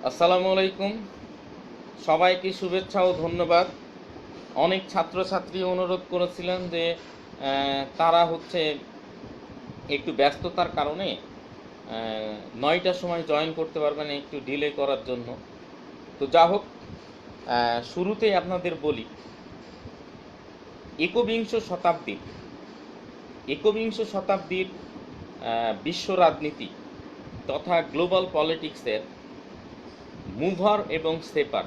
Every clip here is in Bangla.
আসসালামু আলাইকুম, সবাইকে শুভেচ্ছা ও ধন্যবাদ। অনেক ছাত্রছাত্রী অনুরোধ করেছিলেন যে তারা একটু ব্যস্ততার কারণে 9টার সময় জয়েন করতে পারবেন, একটু ডিলে করার জন্য। তো যা হোক, শুরুতেই আপনাদের বলি, একবিংশ শতাব্দীর বিশ্ব রাজনীতি তথা গ্লোবাল পলিটিক্সের মুভার এবং সেপার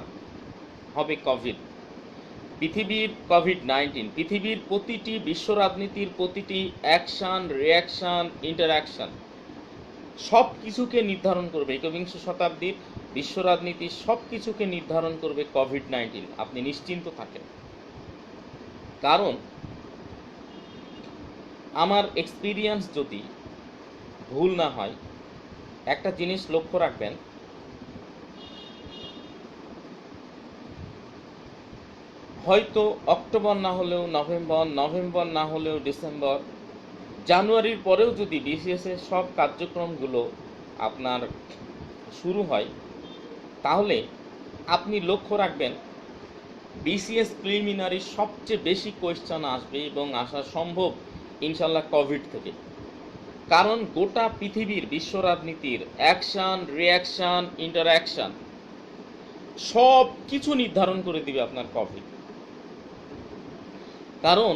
হবে কোভিড-19। পৃথিবীর প্রতিটি বিশ্ব রাজনীতির প্রতিটি অ্যাকশন, রিয়াকশন, ইন্টারাকশন সব কিছুকে নির্ধারণ করবে। একবিংশ শতাব্দীর বিশ্ব রাজনীতি সব কিছুকে নির্ধারণ করবে কোভিড-19। আপনি নিশ্চিন্ত থাকেন, কারণ আমার এক্সপিরিয়েন্স যদি ভুল না হয়, একটা জিনিস লক্ষ্য রাখবেন, হয়তো অক্টোবর না হলেও নভেম্বর, নভেম্বর না হলেও ডিসেম্বর, জানুয়ারির পরেও যদি বিসিএসের সব কার্যক্রমগুলো আপনার শুরু হয়, তাহলে আপনি লক্ষ্য রাখবেন বিসিএস প্রিলিমিনারি সবচেয়ে বেশি কোয়েশ্চেন আসবে এবং আসা সম্ভব ইনশাল্লাহ কোভিড থেকে। কারণ গোটা পৃথিবীর বিশ্ব রাজনীতির অ্যাকশন, রিয়াকশন, ইন্টারাকশন সব কিছু নির্ধারণ করে দিবে আপনার কোভিড। কারণ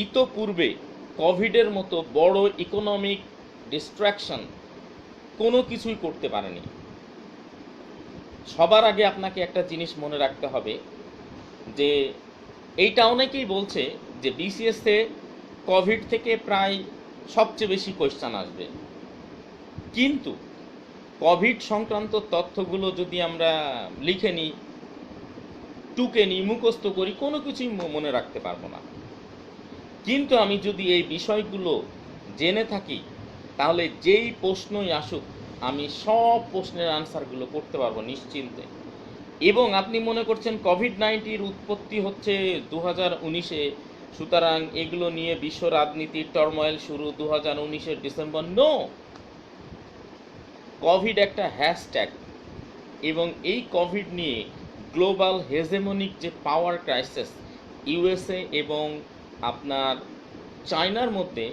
ইতোপূর্বে কোভিডের মতো বড় ইকোনমিক ডিস্ট্রাকশন কোনো কিছুই করতে পারেনি। সবার আগে আপনাকে একটা জিনিস মনে রাখতে হবে যে এইটা অনেকেই বলছে যে বিসিএসে কোভিড থেকে প্রায় সবচেয়ে বেশি কোয়েশ্চেন আসবে, কিন্তু কোভিড সংক্রান্ত তথ্যগুলো যদি আমরা লিখে নিই, টুকে নিই, মুখস্থ করি, কোনো কিছুই মনে রাখতে পারবো না। কিন্তু আমি যদি এই বিষয়গুলো জেনে থাকি, তাহলে যেই প্রশ্নই আসুক আমি সব প্রশ্নের আনসারগুলো করতে পারবো নিশ্চিন্তে। এবং আপনি মনে করছেন কোভিড-19 উৎপত্তি হচ্ছে 2019-এ, সুতরাং এগুলো নিয়ে বিশ্ব রাজনীতির টর্ময়েল শুরু 2019-এর ডিসেম্বর। নো, কোভিড একটা হ্যাশট্যাগ, এবং এই কোভিড নিয়ে গ্লোবাল হেজেমনিক যে পাওয়ার ক্রাইসিস ইউএসএ এবং আপনার চায়নার মধ্যে,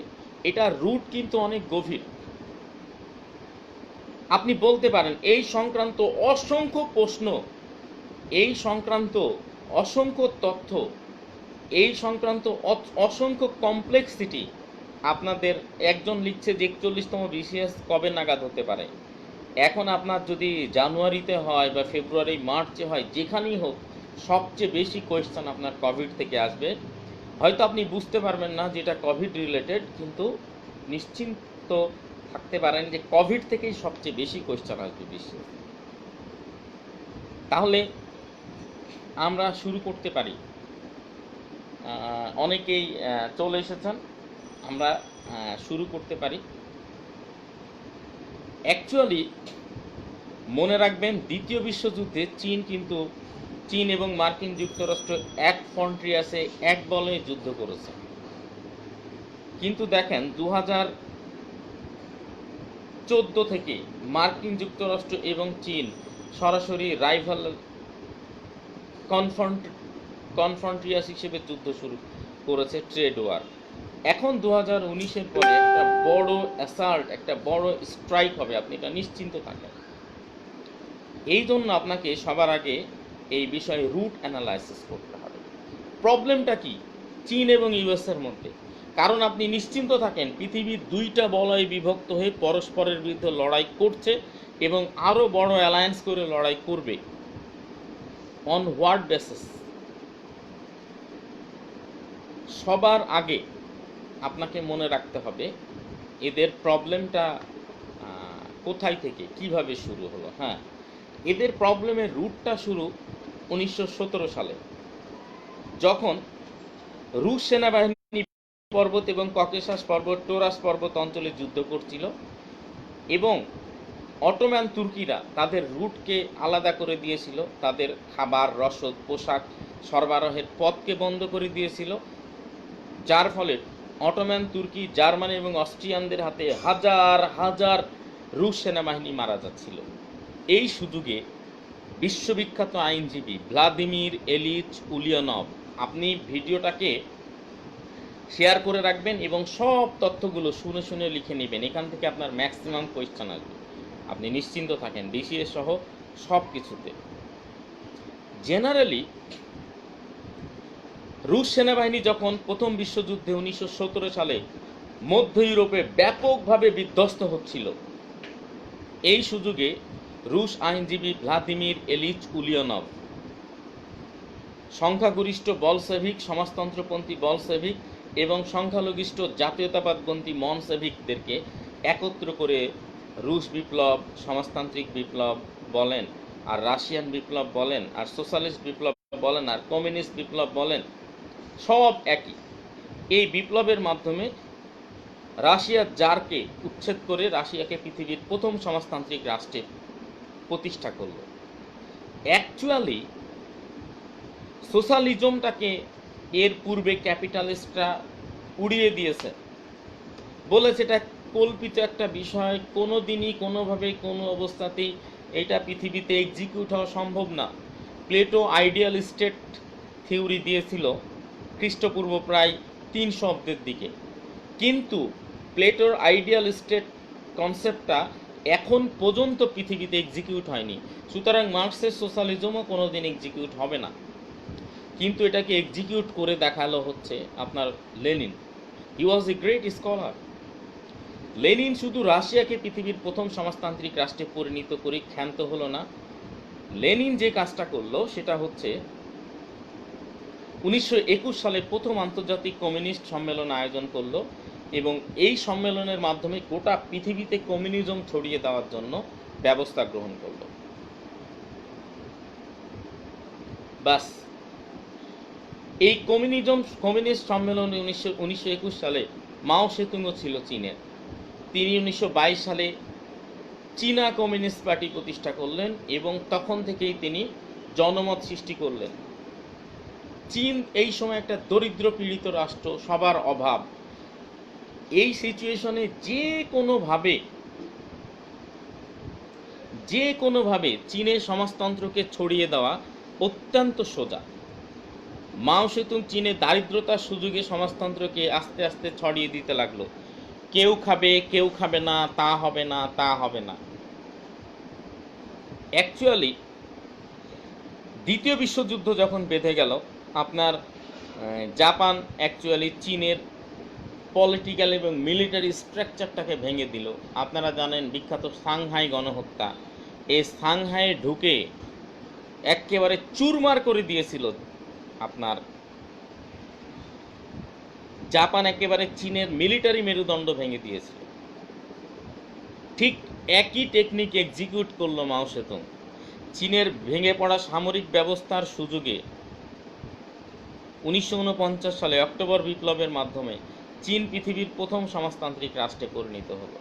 এটার রুট কিন্তু অনেক গভীর। আপনি বলতে পারেন এই সংক্রান্ত অসংখ্য প্রশ্ন, এই সংক্রান্ত অসংখ্য তথ্য, এই সংক্রান্ত অসংখ্য কমপ্লেক্সিটি আপনাদের একজন লিখছে যে 41তম বিসিএস কবে নাগাদ হতে পারে। এখন আপনার যদি জানুয়ারিতে হয় বা ফেব্রুয়ারি, মার্চে হয়, যেখানেই হোক সবচেয়ে বেশি কোয়েশ্চেন আপনার কোভিড থেকে আসবে। হয়তো আপনি বুঝতে পারবেন না যেটা কোভিড রিলেটেড, কিন্তু নিশ্চিন্ত থাকতে পারেন যে কোভিড থেকেই সবচেয়ে বেশি কোয়েশ্চেন আসবে বিশ্বে। তাহলে আমরা শুরু করতে পারি। অনেকেই চলে এসেছেন, আমরা শুরু করতে পারি। অ্যাকচুয়ালি মনে রাখবেন, দ্বিতীয় বিশ্বযুদ্ধে চীন এবং মার্কিন যুক্তরাষ্ট্র এক ফ্রন্টিয়ারে এক বলে যুদ্ধ করেছে। কিন্তু দেখেন 2014 থেকে মার্কিন যুক্তরাষ্ট্র এবং চীন সরাসরি রাইভাল কনফ্রন্টিয়াস হিসেবে যুদ্ধ শুরু করেছে, ট্রেড ওয়ার। এখন 2019-এর পরে একটা বড় অ্যাসাল্ট, একটা বড় স্ট্রাইক হবে, আপনি এটা নিশ্চিন্ত থাকেন। এই জন্য আপনাকে সবার আগে এই বিষয়ে রুট অ্যানালাইসিস করতে হবে। প্রবলেমটা কি চীন এবং ইউএসের মধ্যে? কারণ আপনি নিশ্চিন্ত থাকেন, পৃথিবীর দুইটা বলয় বিভক্ত হয়ে পরস্পরের বিরুদ্ধে লড়াই করছে এবং আরও বড় অ্যালায়েন্স করে লড়াই করবে। On what basis? সবার আগে আপনাকে মনে রাখতে হবে এদের প্রবলেমটা কোথায় থেকে কিভাবে শুরু হলো। হ্যাঁ, এদের প্রবলেমের রুটটা শুরু 1917 সালে, যখন রুশ সেনাবাহিনী পর্বত এবং ককেশাস পর্বত, টোরাস পর্বত অঞ্চলে যুদ্ধ করছিল এবং অটোম্যান তুর্কিরা তাদের রুটকে আলাদা করে দিয়েছিল, তাদের খাবার, রসদ, পোশাক সরবরাহের পথকে বন্ধ করে দিয়েছিল, যার ফলে অটোম্যান তুর্কি, জার্মানি এবং অস্ট্রিয়ানদের হাতে হাজার হাজার রুশ সেনাবাহিনী মারা যাচ্ছিল। এই সুযোগে বিশ্ববিখ্যাত আইনজীবী ভ্লাদিমির ইলিচ উলিয়ানভ। আপনি ভিডিওটাকে শেয়ার করে রাখবেন এবং সব তথ্যগুলো শুনে শুনে লিখে নেবেন। এখান থেকে আপনার ম্যাক্সিমাম কোয়েশ্চেন আসবে, আপনি নিশ্চিন্ত থাকেন বিসিএস সহ সব কিছুতে। জেনারেলি রুশ সেনাবাহিনী যখন প্রথম বিশ্বযুদ্ধে 1917 সালে মধ্য ইউরোপে ব্যাপকভাবে বিধ্বস্ত হচ্ছিল, এই সুযোগে রুশ আইনজীবী ভ্লাদিমির ইলিচ উলিয়ানভ সংখ্যাগরিষ্ঠ বলশেভিক সমাজতন্ত্রপন্থী বলশেভিক এবং সংখ্যালঘিষ্ঠ জাতীয়তাবাদপন্থী মনশেভিকদেরকে একত্র করে রুশ বিপ্লব, সমাজতান্ত্রিক বিপ্লব বলেন আর রাশিয়ান বিপ্লব বলেন আর সোশ্যালিস্ট বিপ্লব বলেন আর কমিউনিস্ট বিপ্লব বলেন, সব একই। এই বিপ্লবের মাধ্যমে রাশিয়ার জারকে উচ্ছেদ করে রাশিয়াকে পৃথিবীর প্রথম সমাজতান্ত্রিক রাষ্ট্রে প্রতিষ্ঠা করল। অ্যাকচুয়ালি সোশ্যালিজমটাকে এর পূর্বে ক্যাপিটালিস্টরা উড়িয়ে দিয়েছে, বলেছে এটা কল্পিত একটা বিষয়, কোনো দিনই কোনোভাবে কোনো অবস্থাতেই এটা পৃথিবীতে এক্সিকিউট হওয়া সম্ভব না। প্লেটো আইডিয়াল স্টেট থিওরি দিয়েছিল খ্রিস্টপূর্ব প্রায় 300 অব্দের দিকে, কিন্তু প্লেটোর আইডিয়াল স্টেট কনসেপ্টটা এখন পর্যন্ত পৃথিবীতে এক্সিকিউট হয়নি। সুতরাং মার্কসের সোশ্যালিজমও কোনো দিন এক্সিকিউট হবে না, কিন্তু এটাকে এক্সিকিউট করে দেখালো হচ্ছে আপনার Lenin. He was a great scholar. Lenin শুধু রাশিয়াকে পৃথিবীর প্রথম সমাজতান্ত্রিক রাষ্ট্রে পরিণত করে ক্ষান্ত হলো না, লেনিন যে কাজটা করলো সেটা হচ্ছে 1921 সালে প্রথম আন্তর্জাতিক কমিউনিস্ট সম্মেলন আয়োজন করলো এবং এই সম্মেলনের মাধ্যমে গোটা পৃথিবীতে কমিউনিজম ছড়িয়ে দেওয়ার জন্য ব্যবস্থা গ্রহণ করলো। বাস, এই কমিউনিস্ট সম্মেলনে 1921 সালে মাও সেতুংও ছিল চীনের। তিনি 1922 সালে চীনা কমিউনিস্ট পার্টি প্রতিষ্ঠা করলেন এবং তখন থেকেই তিনি জনমত সৃষ্টি করলেন। চীন এই সময় একটা দরিদ্র পীড়িত রাষ্ট্র, সবার অভাব। এই সিচুয়েশনে যে কোনোভাবে চীনের সমাজতন্ত্রকে ছড়িয়ে দেওয়া অত্যন্ত সোজা। মাও সেতুং চীনে দারিদ্রতার সুযোগে সমাজতন্ত্রকে আস্তে আস্তে ছড়িয়ে দিতে লাগলো। কেউ খাবে, কেউ খাবে না, তা হবে না, তা হবে না। অ্যাকচুয়ালি দ্বিতীয় বিশ্বযুদ্ধ যখন বেঁধে গেল, আপনার জাপান অ্যাকচুয়ালি চীনের পলিটিক্যাল এবং মিলিটারি স্ট্রাকচারটাকে ভেঙে দিল। আপনারা জানেন বিখ্যাত সাংহাই গণহত্যা, এই সাংহাইয়ে ঢুকে একেবারে চুরমার করে দিয়েছিল আপনার জাপান, একেবারে চীনের মিলিটারি মেরুদণ্ড ভেঙে দিয়েছিল। ঠিক একই টেকনিক এক্সিকিউট করলো মাও সেতুং। চীনের ভেঙে পড়া সামরিক ব্যবস্থার সুযোগে 1949 সালে অক্টোবর বিপ্লবের মাধ্যমে চীন পৃথিবীর প্রথম সমাজতান্ত্রিক রাষ্ট্রে পরিণত হলো।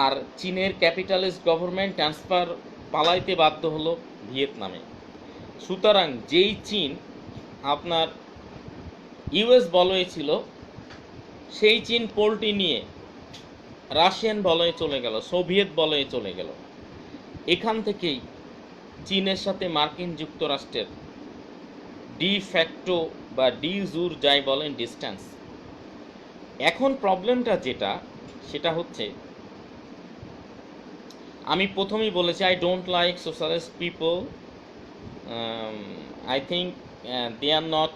আর চীনের ক্যাপিটালিস্ট গভর্নমেন্ট ট্রান্সফার পালাইতে বাধ্য হলো ভিয়েতনামে। সুতরাং যেই চীন আপনার ইউএস বলয়ে ছিল, সেই চীন পোল্টি নিয়ে রাশিয়ান বলয়ে চলে গেল, সোভিয়েত বলয়ে চলে গেল। এখান থেকেই চীনের সাথে মার্কিন যুক্তরাষ্ট্রের ডি ফ্যাক্টো বা ডি জুর যাই বলেন ডিস্ট্যান্স। এখন প্রবলেমটা যেটা, সেটা হচ্ছে আমি প্রথমেই বলেছি I don't like socialist people. I think they are not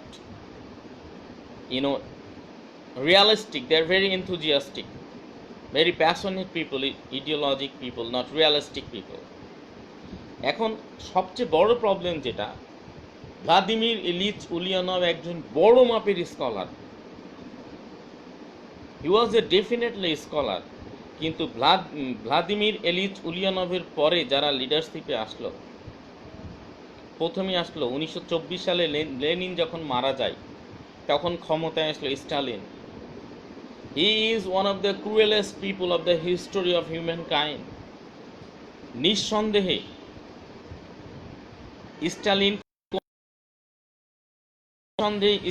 realistic. They are very enthusiastic, very passionate people, ideologic people, not realistic people. এখন সবচেয়ে বড় প্রবলেম যেটা, ভ্লাদিমির ইলিচ উলিয়ানভ একজন বড় মাপের স্কলার। হি ওয়াজ এ ডেফিনেটলি স্কলার, কিন্তু ভ্লাদিমির ইলিচ উলিয়ানভের পরে যারা লিডারশিপে আসলো, প্রথমে আসলো 1924 সালে লেনিন যখন মারা যায়, তখন ক্ষমতায় আসলো Stalin. He is one of the cruelest people of the history of human kind. নিঃসন্দেহে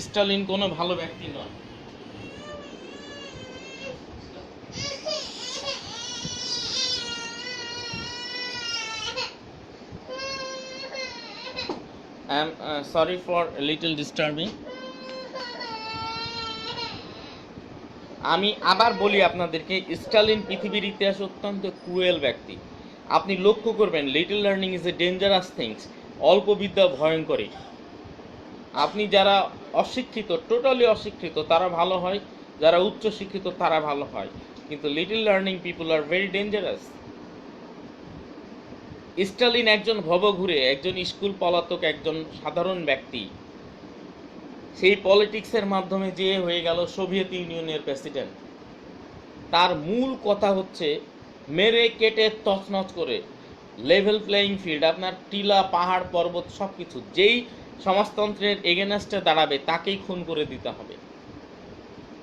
স্টালিন কোনো ভালো ব্যক্তি নয়। I'm sorry for a little disturbing. আমি আবার বলি আপনাদেরকে, স্টালিন পৃথিবীর ইতিহাসে অত্যন্ত ক্রুয়েল ব্যক্তি। আপনি লক্ষ্য করবেন, little learning is a dangerous things. অল্প বিদ্যা ভয়ঙ্করী। আপনি যারা অশিক্ষিত, টোটালি অশিক্ষিত, তারা ভালো হয়, যারা উচ্চ শিক্ষিত তারা ভালো হয়, কিন্তু little learning people are very dangerous. Stalin একজন ভবঘুরে, একজন স্কুল পলাতক, একজন সাধারণ ব্যক্তি। সেই পলিটিক্সের মাধ্যমে যে হয়ে গেল সোভিয়েত ইউনিয়নের প্রেসিডেন্ট। তার মূল কথা হচ্ছে মেরে কেটে তছনছ করে লেভেল প্লেয়িং ফিল্ড, আপনার টিলা পাহাড় পর্বত সব কিছু, যেই সমাজতন্ত্রের এগেনস্টে দাঁড়াবে তাকেই খুন করে দিতে হবে।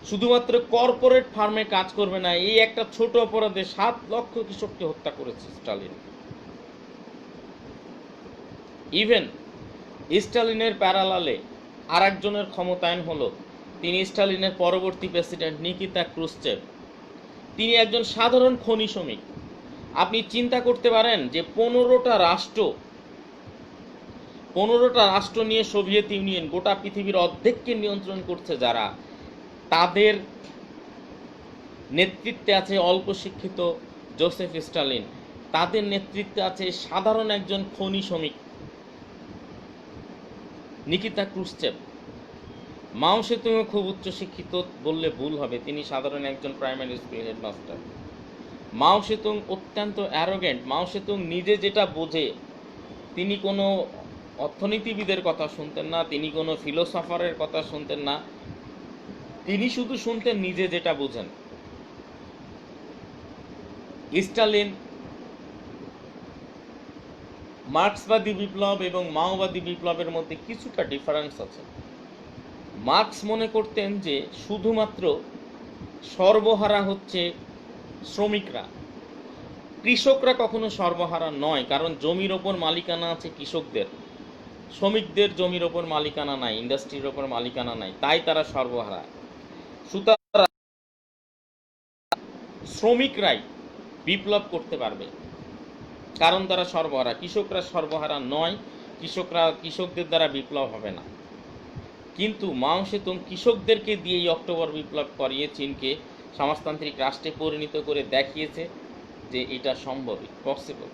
শুধুমাত্র কর্পোরেট ফার্মে কাজ করবে না, এই একটা ছোট অপরাধে 7 লক্ষ কৃষককে হত্যা করেছে স্টালিন। ইভেন স্টালিনের প্যারালালে আর একজনের ক্ষমতায়ন হলো, তিনি স্টালিনের পরবর্তী প্রেসিডেন্ট নিকিতা ক্রুশ্চেভ। তিনি একজন সাধারণ খনি শ্রমিক। আপনি চিন্তা করতে পারেন যে 15টা রাষ্ট্র নিয়ে সোভিয়েত ইউনিয়ন গোটা পৃথিবীর অর্ধেককে নিয়ন্ত্রণ করছে, যারা তাদের নেতৃত্বে আছে অল্প শিক্ষিত জোসেফ স্টালিন, তাদের নেতৃত্বে আছে সাধারণ একজন খনি শ্রমিক নিকিতা ক্রুশ্চেভ। মাও সেতুংও খুব উচ্চশিক্ষিত বললে ভুল হবে, তিনি সাধারণ একজন প্রাইমারি স্কুল হেডমাস্টার। মাও সেতুং অত্যন্ত অ্যারোগেন্ট। মাও সেতুং নিজে যেটা বোঝে, তিনি কোনো অর্থনীতিবিদের কথা শুনতেন না, তিনি কোনো ফিলোসফারের কথা শুনতেন না, তিনি শুধু শুনতেন নিজে যেটা বোঝেন। স্টালিন মার্ক্সবাদী বিপ্লব এবং মাওবাদী বিপ্লবের মধ্যে কিছুটা ডিফারেন্স আছে। মার্ক্স মনে করতেন যে শুধুমাত্র সর্বহারা হচ্ছে শ্রমিকরা, কৃষকরা কখনো সর্বহারা নয়, কারণ জমির ওপর মালিকানা আছে কৃষকদের, শ্রমিকদের জমির ওপর মালিকানা নাই, ইন্ডাস্ট্রির ওপর মালিকানা নাই, তাই তারা সর্বহারা। সুতরাং শ্রমিকরাই বিপ্লব করতে পারবে, কারণ তারা সর্বহারা। কৃষকরা সর্বহারা নয়, কৃষকদের দ্বারা বিপ্লব হবে না। কিন্তু মাও সেতুং কৃষকদেরকে দিয়েই অক্টোবর বিপ্লব করিয়ে চীনকে সমাজতান্ত্রিক রাষ্ট্রে পরিণত করে দেখিয়েছে যে এটা সম্ভব, পসিবল।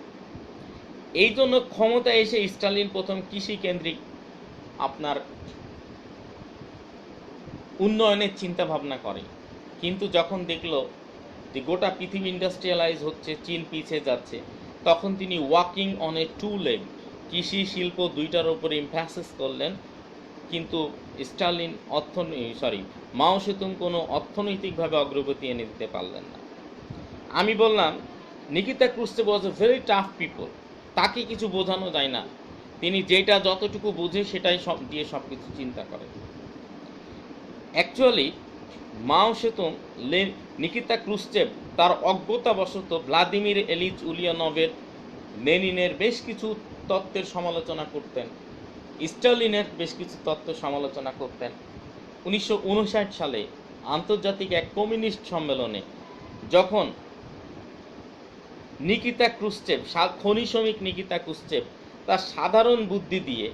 এই জন্য ক্ষমতায় এসে স্টালিন প্রথম কৃষি কেন্দ্রিক আপনার উন্নয়নের চিন্তা ভাবনা করে, কিন্তু যখন দেখলো যে গোটা পৃথিবী ইন্ডাস্ট্রিয়ালাইজ হচ্ছে, চীন পিছিয়ে যাচ্ছে, তখন তিনি walking on a two leg, কৃষি শিল্প দুইটার উপরে এমফ্যাসিস করলেন। কিন্তু মাও সেতুং কোনো অর্থনৈতিকভাবে অগ্রগতি এনে দিতে পারলেন না। আমি বললাম Nikita Khrushchev was a very tough people, তাকে কিছু বোঝানো যায় না, তিনি যেটা যতটুকু বোঝে সেটাই দিয়ে সব কিছু চিন্তা করেন। অ্যাকচুয়ালি মাও সেতুং নিকিতা ক্রুশ্চেভ তার অজ্ঞতাবশত ভ্লাদিমির ইলিচ উলিয়ানভের, লেনিনের বেশ কিছু তত্ত্বের সমালোচনা করতেন, স্টালিনের বেশ কিছু তত্ত্ব সমালোচনা করতেন। 1959 সালে আন্তর্জাতিক এক কমিউনিস্ট সম্মেলনে যখন নিকিতা ক্রুশ্চেভ, খনি শ্রমিক নিকিতা ক্রুশ্চেভ তার সাধারণ বুদ্ধি দিয়ে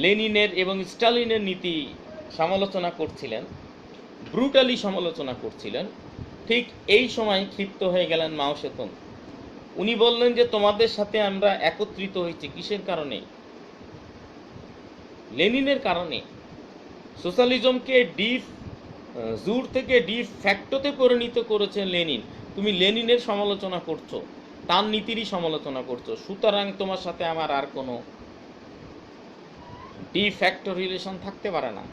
লেনিনের এবং স্টালিনের নীতি সমালোচনা করছিলেন, ব্রুটালি সমালোচনা করছিলেন, ঠিক এই সময় ক্ষিপ্ত হয়ে গেলেন মাও সেতুং। উনি বললেন যে তোমাদের সাথে আমরা একত্রিত হয়েছি কিসের কারণে? লেনিনের কারণে। সোশ্যালিজমকে জুর থেকে ডি ফ্যাক্টোতে পরিণত করেছে লেনিন, তুমি লেনিনের সমালোচনা করছো, তার নীতিরই সমালোচনা করছো, সুতরাং তোমার সাথে আমার আর কোনো ডি ফ্যাক্টো রিলেশন থাকতে পারে না।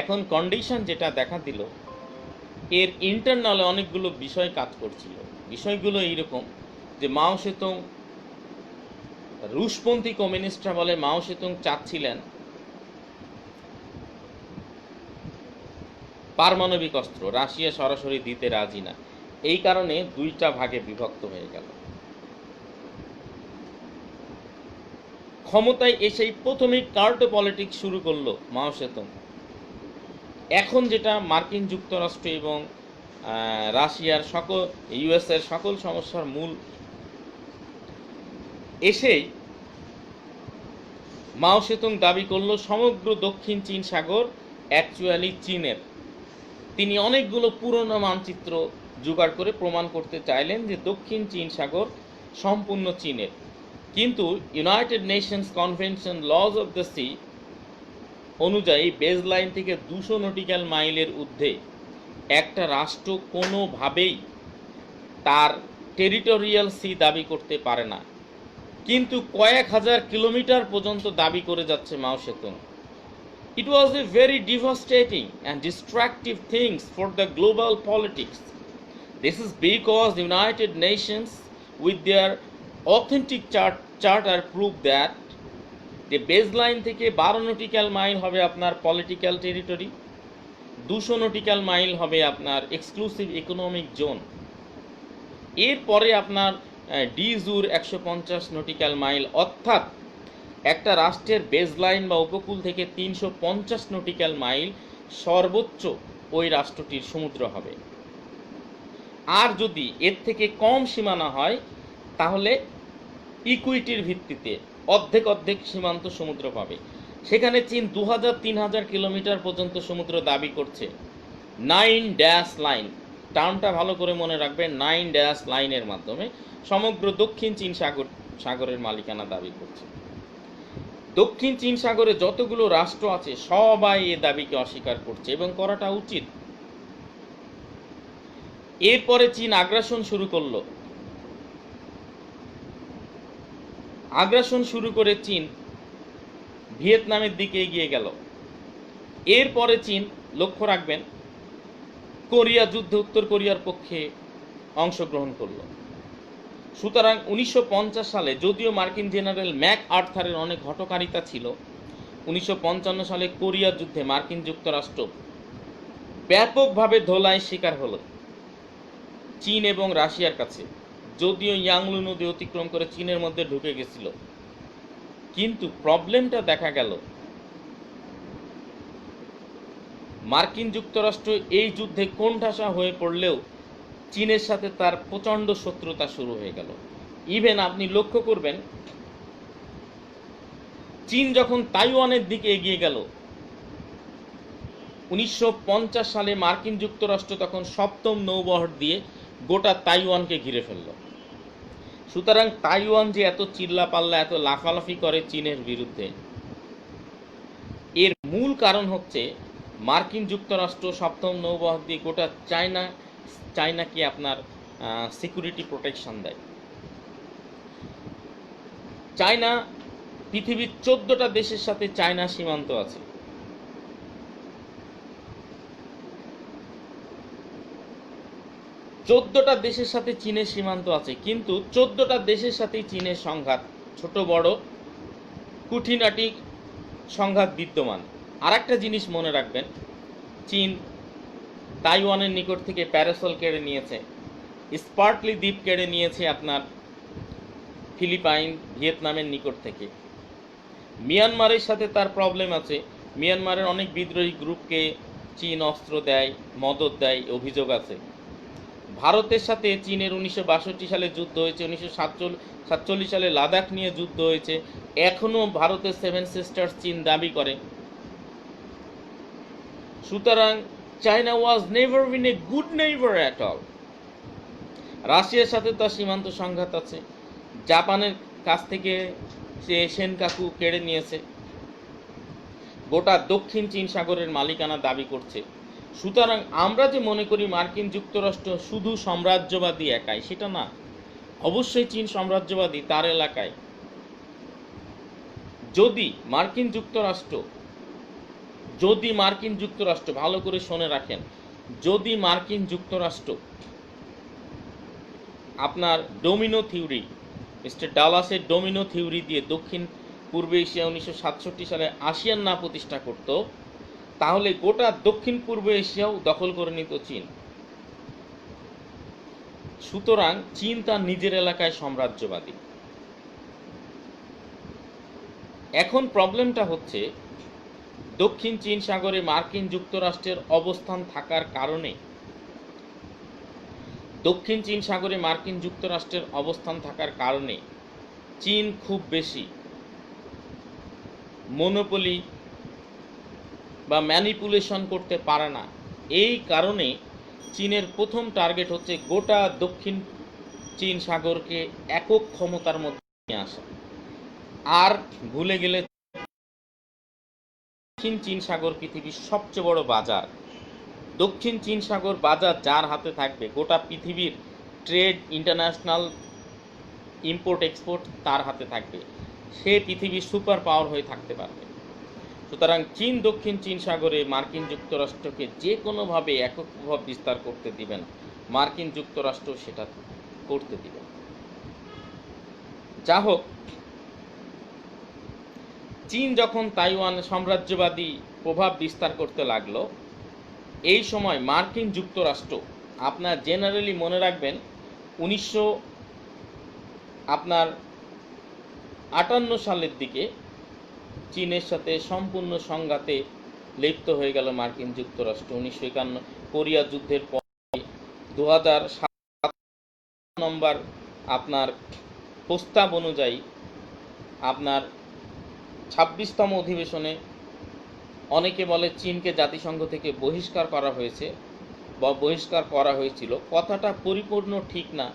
এখন কন্ডিশন যেটা দেখা দিল, এর ইন্টারনালে অনেকগুলো বিষয় কাজ করছিল। বিষয়গুলো এইরকম যে মাও সেতুং, রুশপন্থী কমিউনিস্টরা বলে মাও সেতুং চাচ্ছিলেন পারমাণবিক অস্ত্র, রাশিয়া সরাসরি দিতে রাজি না, এই কারণে দুইটা ভাগে বিভক্ত হয়ে গেল। ক্ষমতায় এসেই প্রথমেই কার্টো পলিটিক্স শুরু করলো মাও সেতুং। এখন যেটা মার্কিন যুক্তরাষ্ট্র এবং রাশিয়ার ইউএসের সকল সমস্যার মূল, এসেই মাও সেতুং দাবি করল সমগ্র দক্ষিণ চীন সাগর অ্যাকচুয়ালি চীনের। তিনি অনেকগুলো পুরনো মানচিত্র জোগাড় করে প্রমাণ করতে চাইলেন যে দক্ষিণ চীন সাগর সম্পূর্ণ চীনের। কিন্তু United Nations convention lodge of the sea অনুযায়ী বেজলাইন থেকে 200 নটিক্যাল মাইলের ঊর্ধ্বে একটা রাষ্ট্র কোনোভাবেই তার টেরিটোরিয়াল সি দাবি করতে পারে না, কিন্তু কয়েক হাজার কিলোমিটার পর্যন্ত দাবি করে যাচ্ছে মাও Zedong. It was a very devastating and destructive things for the global politics. This is because the United Nations with their authentic charter proved that the baseline থেকে 12 নটিক্যাল মাইল হবে আপনার পলিটিক্যাল টেরিটরি, 200 নটিক্যাল মাইল হবে আপনার এক্সক্লুসিভ ইকোনমিক জোন, এরপরে আপনার ডিজুর 150 নটিক্যাল মাইল, অর্থাৎ একটা রাষ্ট্রের বেজলাইন বা উপকূল থেকে 350 নটিক্যাল মাইল সর্বোচ্চ ওই রাষ্ট্রটির সমুদ্র হবে। আর যদি এর থেকে কম সীমানা হয় তাহলে ইকুইটির ভিত্তিতে অর্ধেক অর্ধেক সীমান্ত সমুদ্র পাবে। সেখানে চীন 2000-3000 কিলোমিটার পর্যন্ত সমুদ্র দাবি করছে। 9 ড্যাশ লাইন, টার্মটা ভালো করে মনে রাখবেন, 9 ড্যাশ লাইনের মাধ্যমে সমগ্র দক্ষিণ চীন সাগরের মালিকানা দাবি করছে। দক্ষিণ চীন সাগরে যতগুলো রাষ্ট্র আছে সবাই এ দাবিকে অস্বীকার করছে এবং করাটা উচিত। এরপরে চীন আগ্রাসন শুরু করলো। আগ্রাসন শুরু করে চীন ভিয়েতনামের দিকে এগিয়ে গেল। এরপরে চীন, লক্ষ্য রাখবেন, কোরিয়া যুদ্ধে উত্তর কোরিয়ার পক্ষে অংশগ্রহণ করল। সুতরাং 1950 সালে যদিও মার্কিন জেনারেল ম্যাক আর্থারের অনেক হঠকারিতা ছিল, 1955 সালে কোরিয়া যুদ্ধে মার্কিন যুক্তরাষ্ট্র ব্যাপকভাবে ধোলাইয়ের শিকার হলো চীন এবং রাশিয়ার কাছে। যদিও ইয়াংলু নদী অতিক্রম করে চীনের মধ্যে ঢুকে গেছিল, কিন্তু প্রবলেমটা দেখা গেল মার্কিন যুক্তরাষ্ট্র এই যুদ্ধে কোণঠাসা হয়ে পড়লেও চীনের সাথে তার প্রচণ্ড শত্রুতা শুরু হয়ে গেল। ইভেন আপনি লক্ষ্য করবেন চীন যখন তাইওয়ানের দিকে এগিয়ে গেল 1950 সালে মার্কিন যুক্তরাষ্ট্র তখন 7ম নৌবহর দিয়ে গোটা তাইওয়ানকে ঘিরে ফেলল। সুতরাং তাইওয়ান যে এত চিল্লাপাল্লা এত লাফালাফি করে চীনের বিরুদ্ধে, এর মূল কারণ হচ্ছে মার্কিন যুক্তরাষ্ট্র 7ম নৌবহর দিয়ে গোটা চায়নাকে আপনার সিকিউরিটি প্রোটেকশন দেয়। চায়না, পৃথিবীর 14টা দেশের সাথে চায়না সীমান্ত আছে। চোদ্দটা দেশের সাথে চীনের সীমান্ত আছে, কিন্তু 14টা দেশের সাথেই চীনের সংঘাত, ছোট বড় খুঁটিনাটি সংঘাত বিদ্যমান। আর একটা জিনিস মনে রাখবেন, চীন তাইওয়ানের নিকট থেকে প্যারাসল কেড়ে নিয়েছে, স্পার্টলি দ্বীপ কেড়ে নিয়েছে আপনার ফিলিপাইন ভিয়েতনামের নিকট থেকে। মিয়ানমারের সাথে তার প্রবলেম আছে, মিয়ানমারের অনেক বিদ্রোহী গ্রুপকে চীন অস্ত্র দেয়, মদত দেয়, অভিযোগ আছে। ভারতের সাথে চীনের 1962 সালে যুদ্ধ হয়েছে, 1947 সালে লাদাখ নিয়ে যুদ্ধ হয়েছে, এখনও ভারতের 7 সিস্টার্স চীন দাবি করে। সুতরাং China was never been a good neighbour at all. রাশিয়ার সাথে তার সীমান্ত সংঘাত আছে, জাপানের কাছ থেকে সে সেনকাকু কেড়ে নিয়েছে, গোটা দক্ষিণ চীন সাগরের মালিকানা দাবি করছে। সুতরাং আমরা যে মনে করি মার্কিন যুক্তরাষ্ট্র শুধু সাম্রাজ্যবাদী একাই, সেটা না। অবশ্যই চীন সাম্রাজ্যবাদী তার এলাকায়। যদি মার্কিন যুক্তরাষ্ট্র ভালো করে শুনে রাখেন, যদি মার্কিন যুক্তরাষ্ট্র আপনার ডোমিনো থিওরি, মিস্টার ডালাসের ডোমিনো থিওরি দিয়ে দক্ষিণ পূর্ব এশিয়া 1967 সালে আসিয়ান না প্রতিষ্ঠা করত, তাহলে গোটা দক্ষিণ পূর্ব এশিয়াও দখল করে নিত চীন। সুতরাং চীন তার নিজের এলাকায় সাম্রাজ্যবাদী। এখন প্রবলেমটা হচ্ছে দক্ষিণ চীন সাগরে মার্কিন যুক্তরাষ্ট্রের অবস্থান থাকার কারণে, দক্ষিণ চীন সাগরে মার্কিন যুক্তরাষ্ট্রের অবস্থান থাকার কারণে চীন খুব বেশি মনোপলি বা ম্যানিপুলেশন করতে পারে না। এই কারণে চীনের প্রথম টার্গেট হচ্ছে গোটা দক্ষিণ চীন সাগরকে একক ক্ষমতার মধ্যে নিয়ে আসা। আর ভুলে গেলে দক্ষিণ চীন সাগর পৃথিবীর সবচেয়ে বড় বাজার। দক্ষিণ চীন সাগর বাজার যার হাতে থাকবে, গোটা পৃথিবীর ট্রেড, ইন্টারন্যাশনাল ইম্পোর্ট এক্সপোর্ট তার হাতে থাকবে। সে পৃথিবীর সুপার পাওয়ার হয়ে থাকতে পারবে। সুতরাং চীন দক্ষিণ চীন সাগরে মার্কিন যুক্তরাষ্ট্রকে যে কোনোভাবে একক প্রভাব বিস্তার করতে দিবে না। মার্কিন যুক্তরাষ্ট্র সেটা করতে দিবে না। যা হোক, চীন যখন তাইওয়ান সাম্রাজ্যবাদী প্রভাব বিস্তার করতে লাগলো, এই সময় মার্কিন যুক্তরাষ্ট্র, আপনার জেনারেলি মনে রাখবেন 1958 সালের দিকে চীনের সাথে সম্পূর্ণ সংঘাতে লিপ্ত হয়ে গেল মার্কিন যুক্তরাষ্ট্র। 1951 কোরিয়া যুদ্ধের পর 2007 নম্বর আপনার প্রস্তাব অনুযায়ী আপনার 26তম অধিবেশনে অনেকে বলে চীনকে জাতিসংঘ থেকে বহিষ্কার করা হয়েছে বা বহিষ্কার করা হয়েছিল। কথাটা পরিপূর্ণ ঠিক না।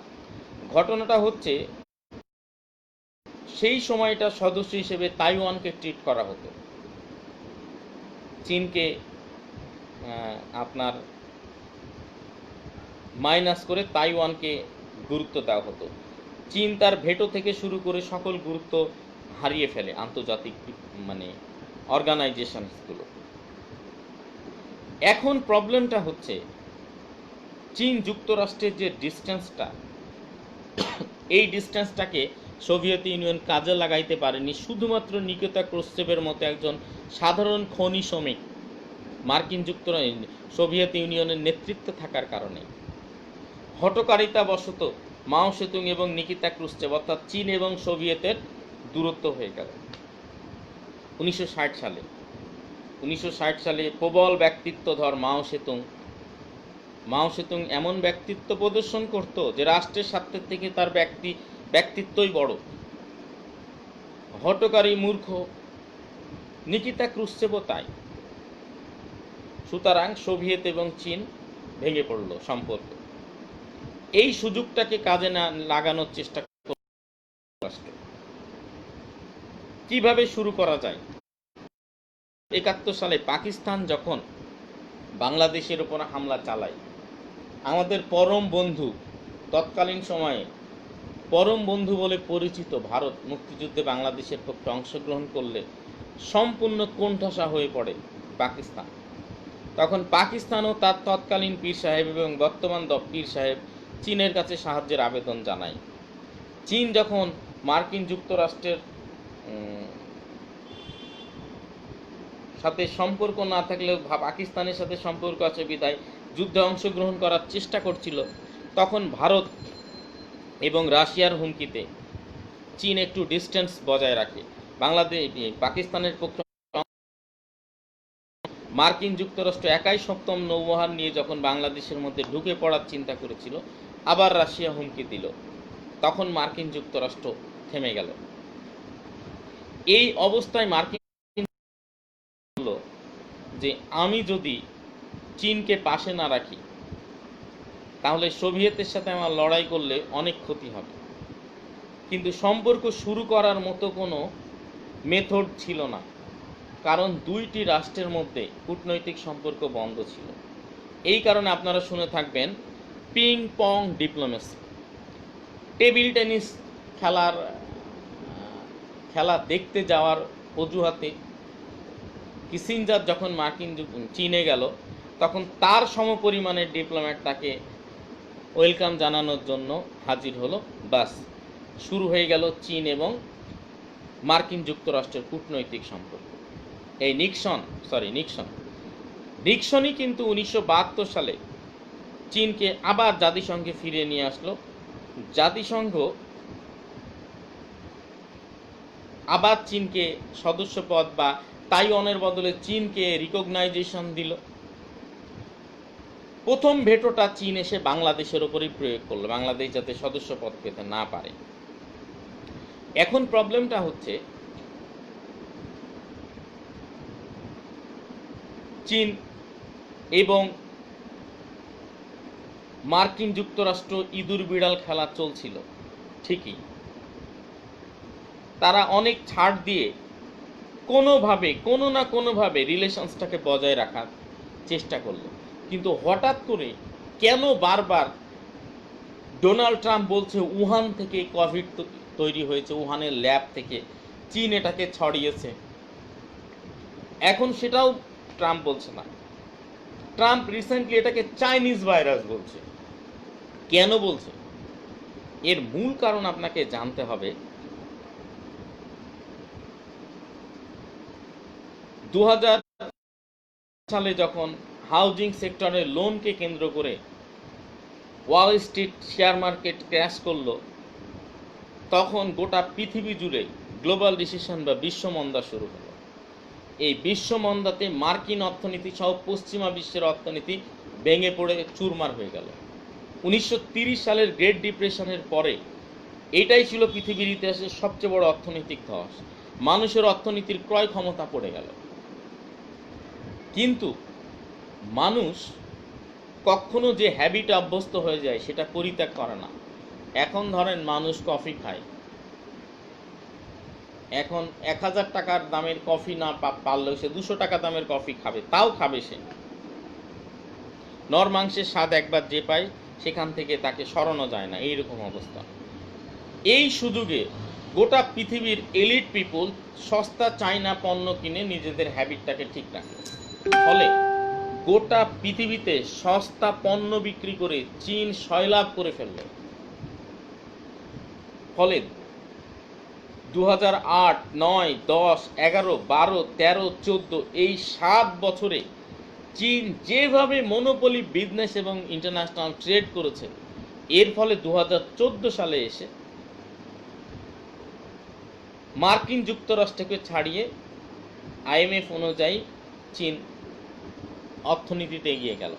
ঘটনাটা হচ্ছে সেই সময়টা সদস্য হিসেবে তাইওয়ানকে ট্রিট করা হতো, চীনকে আপনার মাইনাস করে তাইওয়ানকে গুরুত্ব দেওয়া হতো। চীন তার ভেটো থেকে শুরু করে সকল গুরুত্ব হারিয়ে ফেলে আন্তর্জাতিক অর্গানাইজেশনসগুলো। এখন প্রবলেমটা হচ্ছে চীন যুক্তরাষ্ট্রের যে ডিস্টেন্সটা, এই ডিস্টেন্সটাকে সোভিয়েত ইউনিয়ন কাজে লাগাইতে পারেনি শুধুমাত্র নিকিতা ক্রুশ্চেভের মতো একজন সাধারণ খনি শ্রমিক মার্কিন যুক্তরাষ্ট্র সোভিয়েত ইউনিয়নের নেতৃত্বে থাকার কারণে। হঠকারিতাবশত মাও সেতুং এবং নিকিতা ক্রুশ্চেভ অর্থাৎ চীন এবং সোভিয়েতের দূরত্ব হয়ে গেল 1960 সালে প্রবল ব্যক্তিত্বধর মাও সেতুং এমন ব্যক্তিত্ব প্রদর্শন করত যে রাষ্ট্রের স্বার্থের থেকে তার ব্যক্তিত্বই বড়। হঠকারী মূর্খ নিকিতা ক্রুশ্চেভও তাই। সুতরাং সোভিয়েত এবং চীন ভেঙে পড়ল সম্পর্ক। এই সুযোগটাকে কাজে না লাগানোর চেষ্টা করল রাষ্ট্র। কিভাবে শুরু করা যায়? 71 সালে পাকিস্তান যখন বাংলাদেশের উপর হামলা চালায়, আমাদের পরম বন্ধু, তৎকালীন সময়ে পরম বন্ধু বলে পরিচিত ভারত মুক্তিযুদ্ধে বাংলাদেশের পক্ষে অংশগ্রহণ করলে সম্পূর্ণ কোণঠাসা হয়ে পড়ে পাকিস্তান। তখন পাকিস্তানও তার তৎকালীন পীর সাহেব এবং বর্তমান পীর সাহেব চীনের কাছে সাহায্যের আবেদন জানায়। চীন যখন মার্কিন যুক্তরাষ্ট্রের সাথে সম্পর্ক না থাকলেও পাকিস্তানের সাথে সম্পর্ক আছে বিধায় যুদ্ধে অংশগ্রহণ করার চেষ্টা করছিল, তখন ভারত এবং রাশিয়ার হুমকিতে চীন একটু ডিস্টেন্স বজায় রাখে। পাকিস্তানের পক্ষে মার্কিন যুক্তরাষ্ট্র একাই 7ম নৌবহর নিয়ে যখন বাংলাদেশের মধ্যে ঢুকে পড়ার চিন্তা করেছিল, আবার রাশিয়া হুমকি দিল, তখন মার্কিন যুক্তরাষ্ট্র থেমে গেল। এই অবস্থায় মার্কিন বলল যে আমি যদি চীনকে পাশে না রাখি তাহলে সোভিয়েতের সাথে আমার লড়াই করলে অনেক ক্ষতি হবে। কিন্তু সম্পর্ক শুরু করার মতো কোনো মেথড ছিল না, কারণ দুইটি রাষ্ট্রের মধ্যে কূটনৈতিক সম্পর্ক বন্ধ ছিল। এই কারণে আপনারা শুনে থাকবেন ping pong diplomacy. Table tennis খেলা দেখতে যাওয়ার অজুহাতে কিসিঞ্জার যখন চীনে গেল, তখন তার সমপরিমাণের ডিপ্লোম্যাট তাকে ওয়েলকাম জানানোর জন্য হাজির হলো। বাস শুরু হয়ে গেল চীন এবং মার্কিন যুক্তরাষ্ট্রের কূটনৈতিক সম্পর্ক। এই নিক্সনই কিন্তু 1972 সালে চীনকে আবার জাতিসংঘে ফিরিয়ে নিয়ে আসলো। জাতিসংঘ আবার চীনকে সদস্যপদ বা তাইওয়ানের বদলে চীনকে রিকগনাইজেশন দিল। প্রথম ভেটোটা চীন এসে বাংলাদেশের ওপরই প্রয়োগ করলো, বাংলাদেশ যাতে সদস্যপদ পেতে না পারে। এখন প্রবলেমটা হচ্ছে চীন এবং মার্কিন যুক্তরাষ্ট্র ইঁদুর বিড়াল খেলা চলছিল ঠিকই, তারা অনেক ছাড় দিয়ে কোনোভাবে কোনো না কোনোভাবে রিলেশনসটাকে বজায় রাখার চেষ্টা করলো। কিন্তু হঠাৎ করে কেন বারবার ডোনাল্ড ট্রাম্প বলছে উহান থেকে কোভিড তৈরি হয়েছে, উহানের ল্যাব থেকে চীন এটাকে ছড়িয়েছে, এখন সেটাও ট্রাম্প বলছে না। ট্রাম্প রিসেন্টলি এটাকে চাইনিজ ভাইরাস বলছে। কেন বলছে? এর মূল কারণ আপনাকে জানতে হবে। 2000 সালে যখন হাউজিং সেক্টরের লোনকে কেন্দ্র করে Wall Street share market crash করলো, তখন গোটা পৃথিবী জুড়ে গ্লোবাল রিসেশন বা বিশ্বমন্দা শুরু হলো। এই বিশ্বমন্দাতে মার্কিন অর্থনীতি সহ পশ্চিমা বিশ্বের অর্থনীতি ভেঙে পড়ে চুরমার হয়ে গেল। 1930 সালের গ্রেট ডিপ্রেশনের পরে এটাই ছিল পৃথিবীর ইতিহাসের সবচেয়ে বড় অর্থনৈতিক ধস। মানুষের অর্থনীতির ক্রয় ক্ষমতা পড়ে গেল। কিন্তু মানুষ কখনো যে হ্যাবিটে অভ্যস্ত হয়ে যায় সেটা পরিত্যাগ করে না। এখন ধরেন মানুষ কফি খায়, এখন 1000 টাকার দামের কফি না পারলেও সে 200 টাকা দামের কফি খাবে, তাও খাবে সে। নর মাংসের স্বাদ একবার যে পায় সেখান থেকে তাকে সরানো যায় না, এইরকম অবস্থা। এই সুযোগে গোটা পৃথিবীর এলিট পিপল সস্তা চাইনা পণ্য কিনে নিজেদের হ্যাবিটটাকে ঠিক রাখে। ফলে গোটা পৃথিবীতে সস্তা পণ্য বিক্রি করে চীন সয়লাভ করে ফেলল। ফলে 2008, 9, 10, 11, 12, 13, 14 এই 7 বছরে চীন যেভাবে মনোপলি বিজনেস এবং ইন্টারন্যাশনাল ট্রেড করেছে, এর ফলে 2014 সালে এসে মার্কিন যুক্তরাষ্ট্রকে ছাড়িয়ে আইএমএফ অনুযায়ী চীন অর্থনীতিতে এগিয়ে গেল।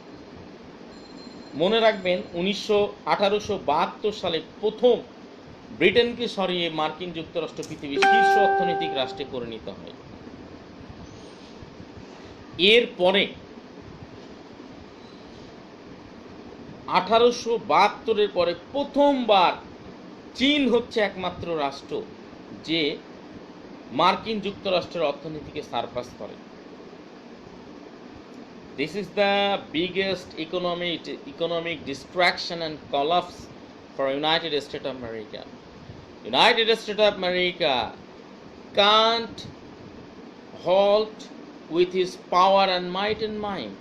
মনে রাখবেন 1872 সালে প্রথম ব্রিটেনকে সরিয়ে মার্কিন যুক্তরাষ্ট্র পৃথিবীর শীর্ষ অর্থনৈতিক রাষ্ট্রে পরিণত হয়। এরপরে 1872 পরে প্রথমবার চীন হচ্ছে একমাত্র রাষ্ট্র যে মার্কিন যুক্তরাষ্ট্রের অর্থনীতিকে সারপাস করে। This is the biggest economic distraction and collapse for United States of America. United States of America can't halt with his power and might and mind.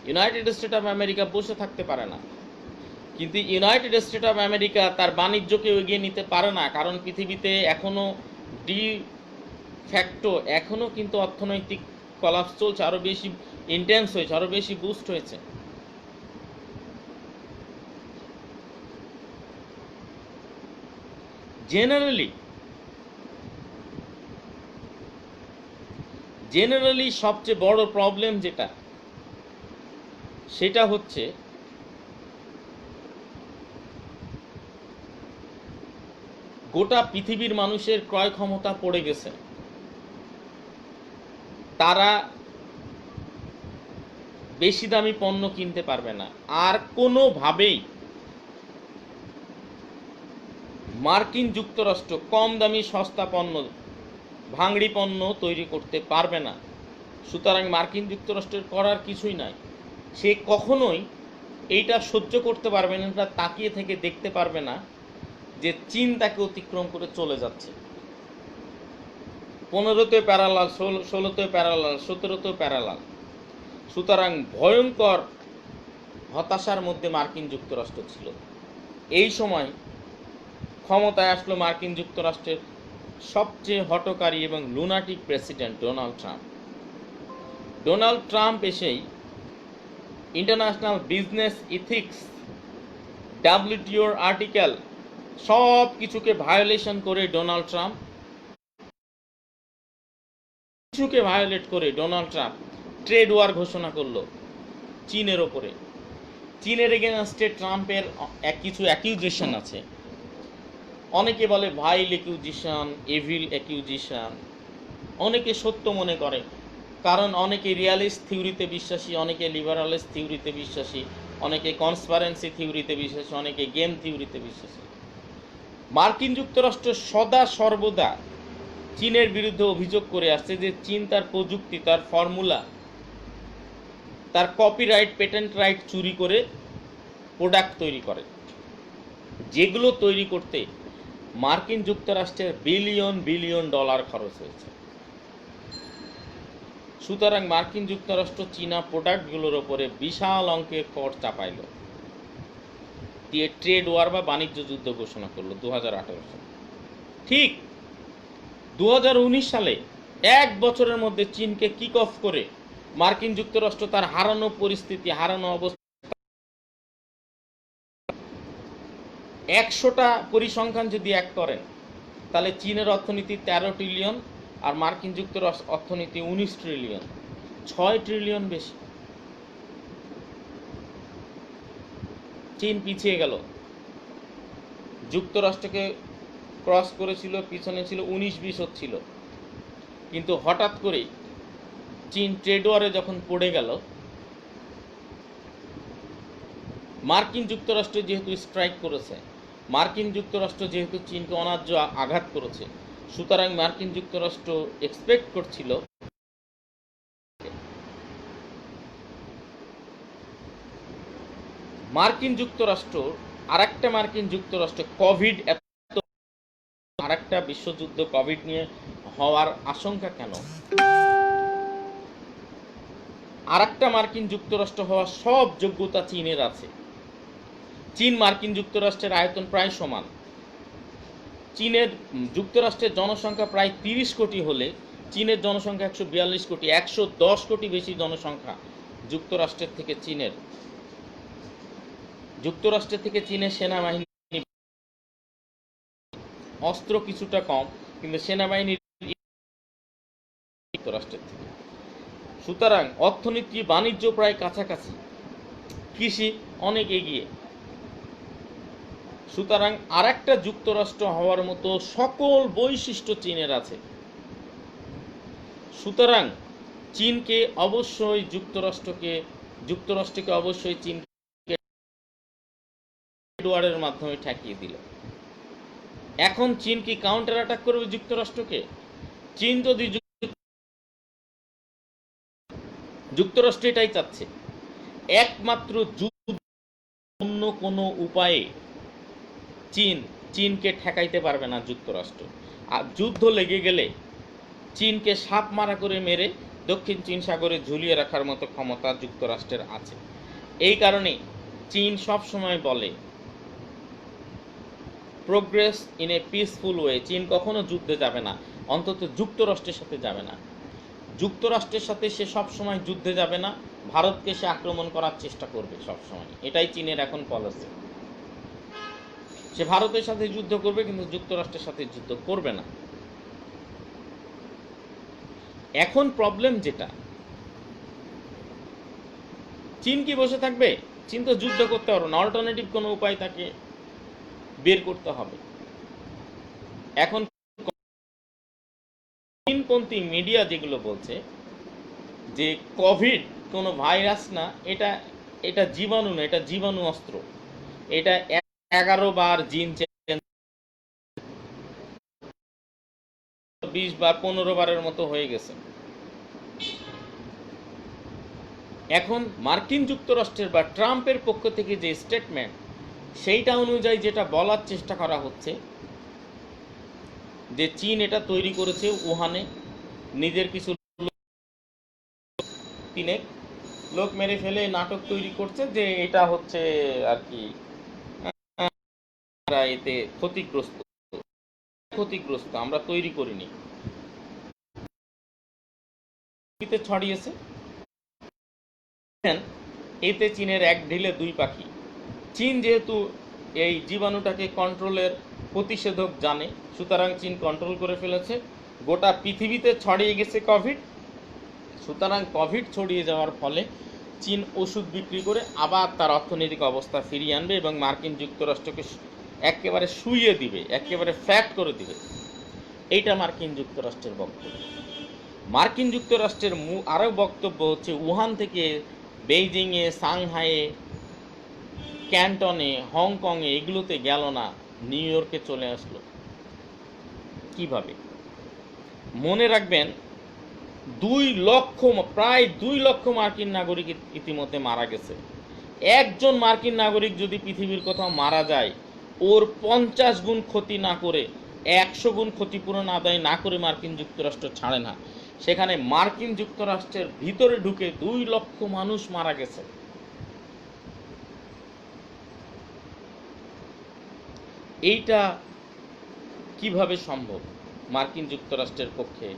United state of America বসে থাকতে পারে না, কিন্তু ইউনাইটেড স্টেট অফ আমেরিকা তার বাণিজ্যকে এগিয়ে নিতে পারে না, কারণ পৃথিবীতে এখনো ফ্যাক্টো এখনো কিন্তু অর্থনৈতিক কলাপস চলছে, আরো বেশি ইন্টেন্স হয়েছে, আরো বেশি বুস্ট হয়েছে। জেনারেলি সবচেয়ে বড় প্রবলেম যেটা, সেটা হচ্ছে গোটা পৃথিবীর মানুষের ক্রয় ক্ষমতা পড়ে গেছে। তারা বেশি দামি পণ্য কিনতে পারবে না, আর কোনোভাবেই মার্কিন যুক্তরাষ্ট্র কম দামি সস্তা পণ্য, ভাঙড়ি পণ্য তৈরি করতে পারবে না। সুতরাং মার্কিন যুক্তরাষ্ট্রের করার কিছুই নাই। সে কখনোই এইটা সহ্য করতে পারবে না, এটা তাকিয়ে থেকে দেখতে পারবে না যে চীন তাকে অতিক্রম করে চলে যাচ্ছে। 15তে প্যারালাল, 16তে প্যারালাল, 17তে প্যারালাল। সুতরাং ভয়ঙ্কর হতাশার মধ্যে মার্কিন যুক্তরাষ্ট্র ছিল। এই সময় ক্ষমতায় আসলো মার্কিন যুক্তরাষ্ট্রের সবচেয়ে হঠকারী এবং lunatic president Donald Trump. Donald Trump এসেই ইন্টারন্যাশনাল বিজনেস ইথিক্স, ডাব্লিউটিওর আর্টিকেল সব কিছুকে ভায়োলেশন করে ডোনাল্ড ট্রাম্প ট্রেড ওয়ার ঘোষণা করলো চীনের ওপরে। চীনের এগেনস্টে ট্রাম্পের কিছু অ্যাকিউজেশন আছে। অনেকে বলে ভাইল অ্যাকিউজিশন, এভিল অ্যাকিউজিশন, অনেকে সত্য মনে করে, কারণ অনেকে রিয়ালিস্ট থিওরিতে বিশ্বাসী, অনেকে লিবারালিস্ট থিওরিতে বিশ্বাসী, অনেকে কনসপারেন্সি থিওরিতে বিশ্বাসী, অনেকে গেম থিওরিতে বিশ্বাসী। মার্কিন যুক্তরাষ্ট্র সদা সর্বদা চীনের বিরুদ্ধে অভিযোগ করে আসছে যে চীন তার প্রযুক্তি, তার ফর্মুলা, তার কপিরাইট, পেটেন্ট রাইট চুরি করে প্রোডাক্ট তৈরি করে, যেগুলো তৈরি করতে মার্কিন যুক্তরাষ্ট্রের বিলিয়ন বিলিয়ন ডলার খরচ হয়েছে। সুতরাং মার্কিন যুক্তরাষ্ট্র চীনা প্রোডাক্টগুলোর ওপরে বিশাল অঙ্কের কর চাপাইল, দিয়ে ট্রেড ওয়ার বা বাণিজ্য যুদ্ধ ঘোষণা করলো 2018 সালে। ঠিক 2019 সালে এক বছরের মধ্যে চীনকে কিক অফ করে মার্কিন যুক্তরাষ্ট্র তার হারানো পরিস্থিতি, হারানো অবস্থা, 100টা পরিসংখ্যান যদি এক করেন তাহলে চীনের অর্থনীতি 13 ট্রিলিয়ন আর মার্কিন যুক্তরাষ্ট্র অর্থনীতি 19 ট্রিলিয়ন, 6 ট্রিলিয়ন বেশি। চীন পিছিয়ে গেল, যুক্তরাষ্ট্রকে ক্রস করেছিল, পিছনে ছিল, 19-20 হচ্ছিল, কিন্তু হঠাৎ করে চীন ট্রেড ওয়ারে যখন পড়ে গেল, মার্কিন যুক্তরাষ্ট্র যেহেতু স্ট্রাইক করেছে, মার্কিন যুক্তরাষ্ট্র যেহেতু চীনকে অন্যায্য আঘাত করেছে, সুতরাং মার্কিন যুক্তরাষ্ট্র এক্সপেক্ট করছিল মার্কিন যুক্তরাষ্ট্র কোভিড, আরেকটা বিশ্বযুদ্ধ কোভিড নিয়ে হওয়ার আশঙ্কা কেন? আরেকটা মার্কিন যুক্তরাষ্ট্র হওয়ার সব যোগ্যতা চীনের আছে। চীন মার্কিন যুক্তরাষ্ট্রের আয়তন প্রায় সমান। চীনের যুক্তরাষ্ট্রের জনসংখ্যা প্রায় 30 কোটি হলে চীনের জনসংখ্যা 142 কোটি, 110 কোটি বেশি জনসংখ্যা যুক্তরাষ্ট্রের থেকে চীনের। যুক্তরাষ্ট্রের থেকে চীনের সেনাবাহিনী, অস্ত্র কিছুটা কম, কিন্তু সেনাবাহিনী যুক্তরাষ্ট্রের থেকে। সুতরাং অর্থনীতি, বাণিজ্য প্রায় কাছাকাছি, কৃষি অনেক এগিয়ে। সুতরাং আরেকটা যুক্তরাষ্ট্র হওয়ার মতো সকল বৈশিষ্ট্য চীনের আছে। সুতরাং চীনকে অবশ্যই যুক্তরাষ্ট্রকে অবশ্যই চীনকে ট্রেড ওয়ারের মাধ্যমে ঠেকিয়ে দিল। এখন চীন কি কাউন্টার অ্যাটাক করবে যুক্তরাষ্ট্রকে? চীন যদি যুক্তরাষ্ট্র এটাই চাচ্ছে, একমাত্র অন্য কোনো উপায়ে চীনকে ঠেকাইতে পারবে না যুক্তরাষ্ট্র। আর যুদ্ধ লেগে গেলে চীনকে সাপ মারা করে মেরে দক্ষিণ চীন সাগরে ঝুলিয়ে রাখার মতো ক্ষমতা যুক্তরাষ্ট্রের আছে। এই কারণে চীন সব সময় বলে progress in a peaceful way. চীন কখনো যুদ্ধে যাবে না, অন্তত যুক্তরাষ্ট্রের সাথে যাবে না। যুক্তরাষ্ট্রের সাথে সে সবসময় যুদ্ধে যাবে না, ভারতকে সে আক্রমণ করার চেষ্টা করবে সবসময়। এটাই চীনের এখন পলিসি। সে ভারতের সাথে যুদ্ধ করবে, কিন্তু যুক্তরাষ্ট্রের সাথে যুদ্ধ করবে না। এখন প্রবলেম যেটা, চীন কি বসে থাকবে? চীন তো যুদ্ধ করতে পারবে না, অল্টারনেটিভ কোনো উপায় তাকে বের করতে হবে। এখন চীনপন্থী মিডিয়া যেগুলো বলছে যে কোভিড কোনো ভাইরাস না, এটা জীবাণু না, এটা জীবাণু অস্ত্র, এটা 11 বার জিন চেঞ্জ, 20 বার 15 বারের মতো হয়ে গেছে। এখন মার্কিন যুক্তরাষ্ট্রের বা ট্রাম্পের পক্ষ থেকে যে স্টেটমেন্ট, সেইটা অনুযায়ী যেটা বলার চেষ্টা করা হচ্ছে যে চীন এটা তৈরি করেছে উহানে, নিজের কিছু লোক মেরে ফেলে নাটক তৈরি করছে যে এটা হচ্ছে আর কি এতে ক্ষতিগ্রস্ত, আমরা তৈরি করিনি, ছড়িয়েছে। এতে চীনের এক ঢিলে দুই পাখি। চীন যেহেতু এই জীবাণুটাকে কন্ট্রোলের প্রতিষেধক জানে, সুতরাং চীন কন্ট্রোল করে ফেলেছে। গোটা পৃথিবীতে ছড়িয়ে গেছে কোভিড। সুতরাং কোভিড ছড়িয়ে যাওয়ার ফলে চীন ওষুধ বিক্রি করে আবার তার অর্থনৈতিক অবস্থা ফিরিয়ে আনবে এবং মার্কিন যুক্তরাষ্ট্রকে একেবারে শুইয়ে দিবে, একেবারে ফ্যাট করে দিবে। এইটা মার্কিন যুক্তরাষ্ট্রের বক্তব্য। মার্কিন যুক্তরাষ্ট্রের আরও বক্তব্য হচ্ছে উহান থেকে বেইজিংয়ে, সাংহাইয়ে, ক্যান্টনে, হংকংয়ে এগুলোতে গেল না, নিউ ইয়র্কে চলে আসলো। কিভাবে? মনে রাখবেন, প্রায় 2 লক্ষ মার্কিন নাগরিক ইতিমধ্যে মারা গেছে। একজন মার্কিন নাগরিক যদি পৃথিবীর কোথাও মারা যায়, ওর 50 গুণ ক্ষতি না করে, 100 গুণ ক্ষতিপূরণ আদায় না করে মার্কিন যুক্তরাষ্ট্র ছাড়ে না। সেখানে মার্কিন যুক্তরাষ্ট্রের ভিতরে ঢুকে 2 লক্ষ মানুষ মারা গেছে। এইটা কিভাবে সম্ভব মার্কিন যুক্তরাষ্ট্রের পক্ষে?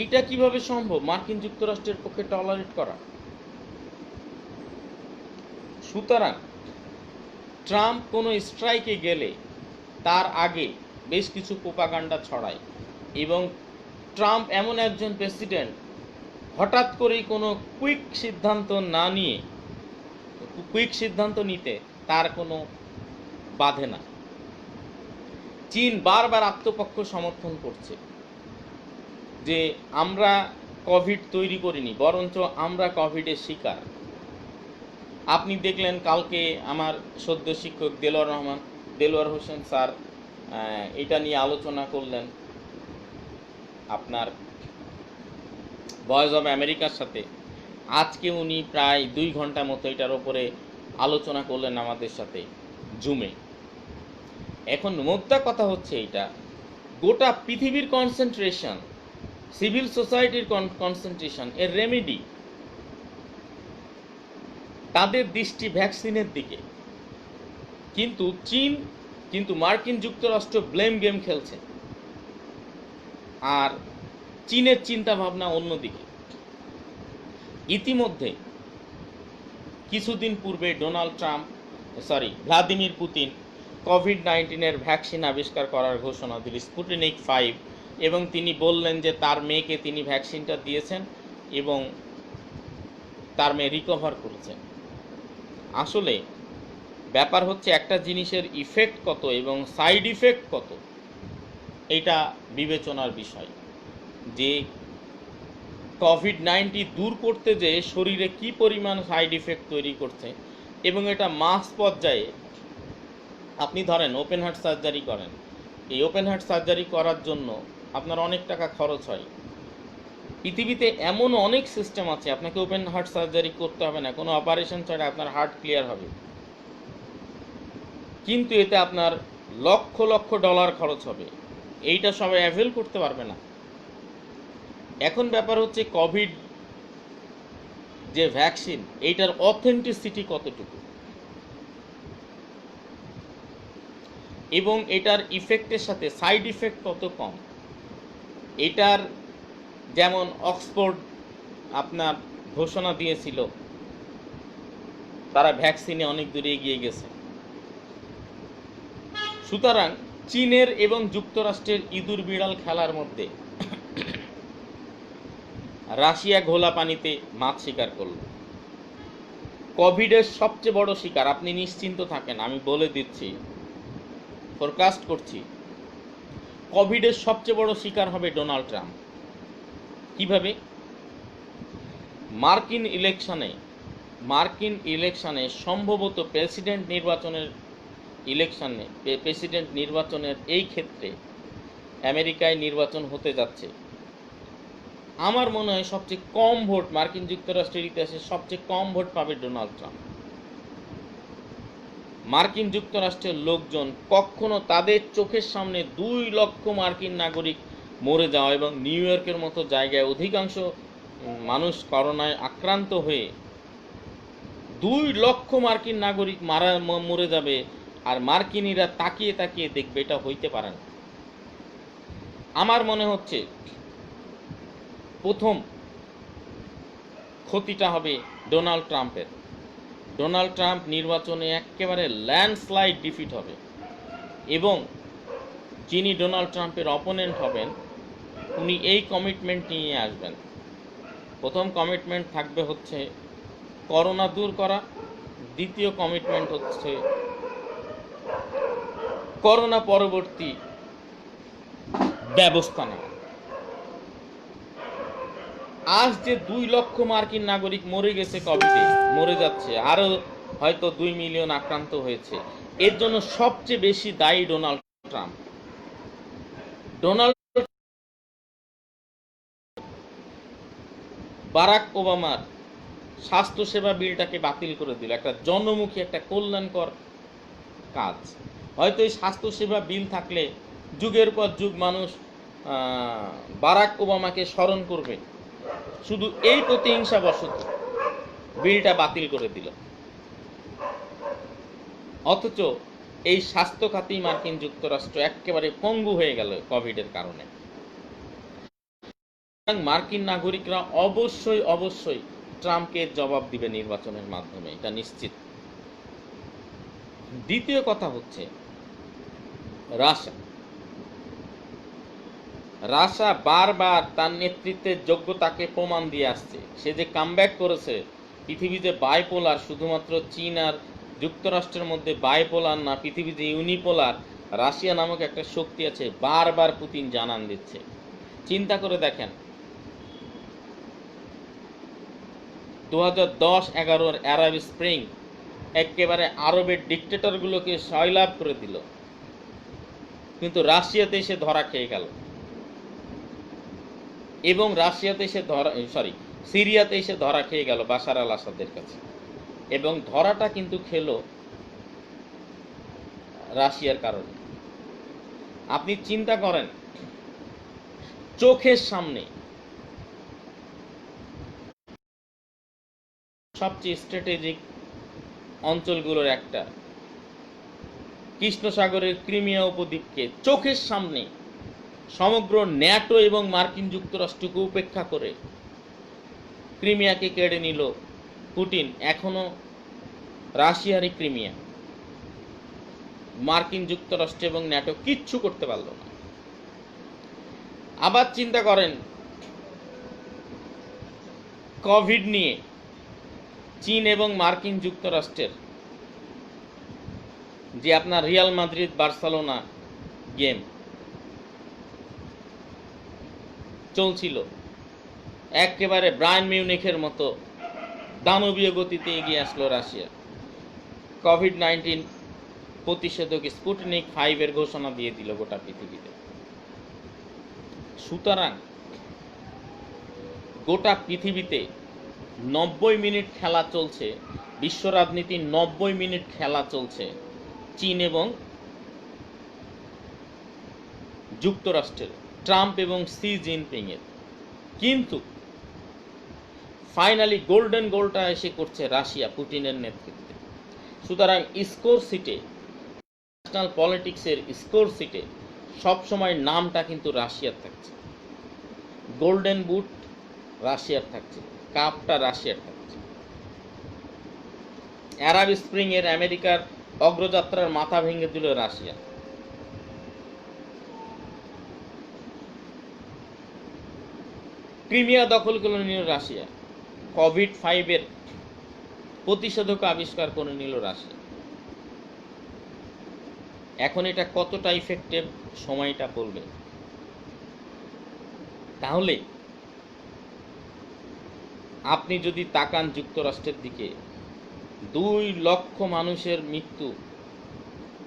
এটা কিভাবে সম্ভব মার্কিন যুক্তরাষ্ট্রের পক্ষে টলারেট করা? সুতরাং ট্রাম্প কোনো স্ট্রাইকে গেলে তার আগে বেশ কিছু প্রোপাগান্ডা ছড়ায়, এবং ট্রাম্প এমন একজন প্রেসিডেন্ট, হঠাৎ করেই কোনো কুইক সিদ্ধান্ত নিতে তার কোনো বাধে না। চীন বারবার আত্মপক্ষ সমর্থন করছে যে আমরা কোভিড তৈরি করিনি, বরঞ্চ আমরা কোভিডের শিকার। আপনি দেখলেন কালকে আমার সদ্য শিক্ষক দেলোয়ার হোসেন স্যার এটা নিয়ে আলোচনা করলেন আপনার ভয়েস অব আমেরিকার সাথে। আজকে উনি প্রায় 2 ঘন্টা মতো এটার ওপরে আলোচনা করলেন আমাদের সাথে জুমে। এখন মোদ্দা কথা হচ্ছে, এটা গোটা পৃথিবীর কনসেন্ট্রেশন, সিভিল সোসাইটির কনসেন্ট্রেশন, এর রেমেডি, তাদের দৃষ্টি ভ্যাকসিনের দিকে। কিন্তু মার্কিন যুক্তরাষ্ট্র ব্লেম গেম খেলছে, আর চীনের চিন্তা ভাবনা অন্যদিকে। ইতিমধ্যে কিছুদিন পূর্বে ভ্লাদিমির পুতিন কোভিড-19 ভ্যাকসিন আবিষ্কার করার ঘোষণা দিল, স্পুটনিক 5, এবং তিনি বললেন যে তার মেয়েকে তিনি ভ্যাকসিনটা দিয়েছেন এবং তার মেয়ে রিকভার করেছেন। আসলে ব্যাপার হচ্ছে, একটা জিনিসের ইফেক্ট কত এবং সাইড ইফেক্ট কত, এটা বিবেচনার বিষয়। যে কোভিড-19 দূর করতে যে শরীরে কি পরিমাণ সাইড ইফেক্ট তৈরি করছে, এবং এটা মাস পর্যায়ে, আপনি ধরেন ওপেন হার্ট সার্জারি করেন, এই ওপেন হার্ট সার্জারি করার জন্য আপনার অনেক টাকা খরচ হয়। পৃথিবীতে এমন অনেক সিস্টেম আছে, আপনাকে ওপেন হার্ট সার্জারি করতে হবে না, কোনো অপারেশন ছাড়া আপনার হার্ট ক্লিয়ার হবে, কিন্তু এতে আপনার লক্ষ লক্ষ ডলার খরচ হবে। এইটা সবাই অ্যাভেল করতে পারবে না। এখন ব্যাপার হচ্ছে, কোভিড যে ভ্যাকসিন, এইটার অথেন্টিসিটি কতটুকু, এবং এটার ইফেক্টের সাথে সাইড ইফেক্ট কত কম। এটার যেমন অক্সফোর্ড আপনার ঘোষণা দিয়েছিল, তারা ভ্যাকসিনে অনেক দূরে এগিয়ে গেছে। সুতরাং চীনের এবং যুক্তরাষ্ট্রের ইঁদুর বিড়াল খেলার মধ্যে রাশিয়া ঘোলা পানিতে মাছ শিকার করল। কোভিডের সবচেয়ে বড় শিকার, আপনি নিশ্চিন্ত থাকেন, আমি বলে দিচ্ছি, ফোরকাস্ট করছি, কোভিডের সবচেয়ে বড় শিকার হবে ডোনাল্ড ট্রাম্প। কিভাবে? মার্কিন ইলেকশনে সম্ভবত প্রেসিডেন্ট নির্বাচনের এই ক্ষেত্রে আমেরিকায় নির্বাচন হতে যাচ্ছে। আমার মনে হয় সবচেয়ে কম ভোট, মার্কিন যুক্তরাষ্ট্রের ইতিহাসে সবচেয়ে কম ভোট পাবে ডোনাল্ড ট্রাম্প। মার্কিন যুক্তরাষ্ট্রের লোকজন কখনো তাদের চোখের সামনে 2 লক্ষ মার্কিন নাগরিক মরে যাওয়া, এবং নিউ ইয়র্কের মতো জায়গায় অধিকাংশ মানুষ করোনায় আক্রান্ত হয়ে 2 লক্ষ মার্কিন নাগরিক মরে যাবে, আর মার্কিনিরা তাকিয়ে তাকিয়ে দেখবে, এটা হইতে পারে না। আমার মনে হচ্ছে প্রথম ক্ষতিটা হবে ডোনাল্ড ট্রাম্পের। ডোনাল্ড ট্রাম্প নির্বাচনে একেবারে ল্যান্ডস্লাইড ডিফিট হবে, এবং যিনি ডোনাল্ড ট্রাম্পের অপোনেন্ট হবেন, উনি এই কমিটমেন্ট নিয়ে আসবেন, প্রথম কমিটমেন্ট থাকবে হচ্ছে করোনা দূর করা, দ্বিতীয় কমিটমেন্ট হচ্ছে করোনা পরবর্তী ব্যবস্থা নেওয়া। আজ যে 2 লক্ষ মার্কিন নাগরিক মরে গেছে কোভিডে, মরে যাচ্ছে, আরো হয়তো 2 মিলিয়ন আক্রান্ত হয়েছে, এর জন্য সবচেয়ে বেশি দায়ী ডোনাল্ড ট্রাম্প। ডোনাল্ড বারাক ওবামার স্বাস্থ্যসেবা বিলটাকে বাতিল করে দিল, একটা জনমুখী, একটা কল্যাণকর কাজ। হয়তো এই স্বাস্থ্যসেবা বিল থাকলে যুগের পর যুগ মানুষ বারাক ওবামাকে স্মরণ করবে, শুধু এই প্রতিহিংসাবশত বিলটা বাতিল করে দিল। অথচ এই স্বাস্থ্য খাতেই মার্কিন যুক্তরাষ্ট্র একেবারে পঙ্গু হয়ে গেল কোভিডের কারণে। মার্কিন নাগরিকরা অবশ্যই অবশ্যই ট্রাম্পকে জবাব দিবে নির্বাচনের মাধ্যমে, এটা নিশ্চিত। দ্বিতীয় কথা হচ্ছে রাশিয়া বারবার তার নেতৃত্বের যোগ্যতাকে প্রমাণ দিয়ে আসছে। সে যে কামব্যাক করেছে, পৃথিবী যে বাইপোলার, শুধুমাত্র চীন আর যুক্তরাষ্ট্রের মধ্যে বাইপোলার না, পৃথিবী যে ইউনিপোলার, রাশিয়া নামক একটা শক্তি আছে, বারবার পুতিন জানান দিচ্ছে। চিন্তা করে দেখেন, 2010-11 আরব স্প্রিং একেবারে আরবের ডিক্টেটরগুলোকে সয়লাভ করে দিল, কিন্তু রাশিয়াতে এসে ধরা খেয়ে গেল। এবং সিরিয়াতে এসে ধরা খেয়ে গেল বাশার আল আসাদের কাছে, এবং ধরাটা কিন্তু খেলো রাশিয়ার কারণে। আপনি চিন্তা করেন, চোখের সামনে সবচেয়ে স্ট্র্যাটেজিক অঞ্চলগুলোর একটা কৃষ্ণ সাগরের ক্রিমিয়া উপদ্বীপকে চোখের সামনে সমগ্র ন্যাটো এবং মার্কিন যুক্তরাষ্ট্রকে উপেক্ষা করে ক্রিমিয়াকে কেড়ে নিল পুতিন। এখনো রাশিয়ারই ক্রিমিয়া, মার্কিন যুক্তরাষ্ট্র এবং ন্যাটো কিচ্ছু করতে পারল না। আবার চিন্তা করেন, কোভিড নিয়ে চীন এবং মার্কিন যুক্তরাষ্ট্রের যে আপনার রিয়াল মাদ্রিদ বার্সেলোনা গেম চলছিল, একেবারে বায়ার্ন মিউনিখের মতো দানবীয় গতিতে এগিয়ে আসলো রাশিয়া। কোভিড-19 প্রতিষেধক স্পুটনিক 5 এর ঘোষণা দিয়ে দিল গোটা পৃথিবীতে। সুতরাং গোটা পৃথিবীতে 90 মিনিট খেলা চলছে, বিশ্ব রাজনীতি 90 মিনিট খেলা চলছে চীন এবং যুক্তরাষ্ট্রের, ট্রাম্প এবং সি জিনপিং এর। কিন্তু ফাইনালি গোল্ডেন গোলটা এসে করছে রাশিয়া পুতিনের নেতৃত্বে। সুতরাং স্কোর সিটে, ন্যাশনাল পলিটিক্সের স্কোর সিটে সবসময় নামটা কিন্তু রাশিয়ার থাকছে, গোল্ডেন বুট রাশিয়ার থাকছে, কাপটা রাশিয়ার থাকছে। আরব স্প্রিং এর আমেরিকার অগ্রযাত্রার মাথা ভেঙে দিল রাশিয়া। ক্রিমিয়া দখল করে নিল রাশিয়া, কোভিড-5 এর প্রতিষেধক আবিষ্কার করে নিল রাশিয়া। এখন এটা কতটা ইফেক্টিভ সময়টা বলবে। তাহলে আপনি যদি তাকান যুক্তরাষ্ট্রের দিকে, 2 লক্ষ মানুষের মৃত্যু,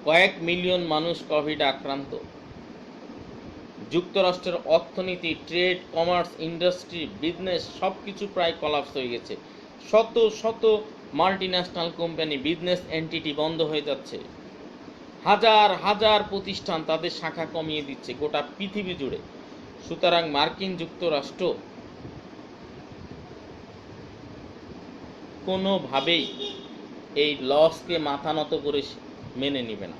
কয়েক মিলিয়ন মানুষ কোভিড আক্রান্ত, যুক্তরাষ্ট্রের অর্থনীতি, ট্রেড, কমার্স, ইন্ডাস্ট্রি, বিজনেস সবকিছু প্রায় কলাপস হয়ে গেছে। শত শত মাল্টিন্যাশনাল কোম্পানি, বিজনেস এন্টিটি বন্ধ হয়ে যাচ্ছে। হাজার হাজার প্রতিষ্ঠান তাদের শাখা কমিয়ে দিচ্ছে গোটা পৃথিবী জুড়ে। সুতরাং মার্কিন যুক্তরাষ্ট্র কোনোভাবেই এই লসকে মাথা নত করে মেনে নেবে না।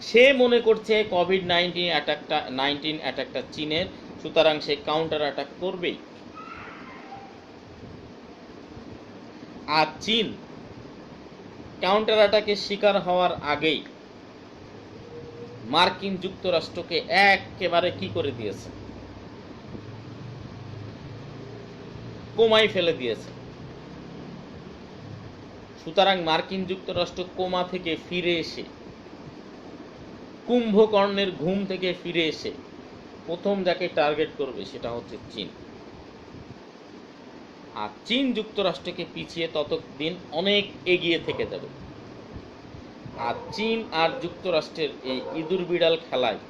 সে মনে করছে কোভিড-19 অ্যাটাকটা চীনের, সুতরাং সে কাউন্টার অ্যাটাক করবেই। আর চীন কাউন্টার অ্যাটাকের শিকার হওয়ার আগেই মার্কিন যুক্তরাষ্ট্রকে একেবারে কি করে দিয়েছে, কোমায় ফেলে দিয়েছে। সুতরাং মার্কিন যুক্তরাষ্ট্র কোমা থেকে ফিরে এসে, কুম্ভকর্ণের ঘুম থেকে ফিরে এসে প্রথম যাকে টার্গেট করবে সেটা হচ্ছে চীন। আর চীন যুক্তরাষ্ট্রকে পিছিয়ে ততদিন অনেক এগিয়ে থেকে যাবে। আর চীন আর যুক্তরাষ্ট্রের এই ইঁদুর বিড়াল খেলায়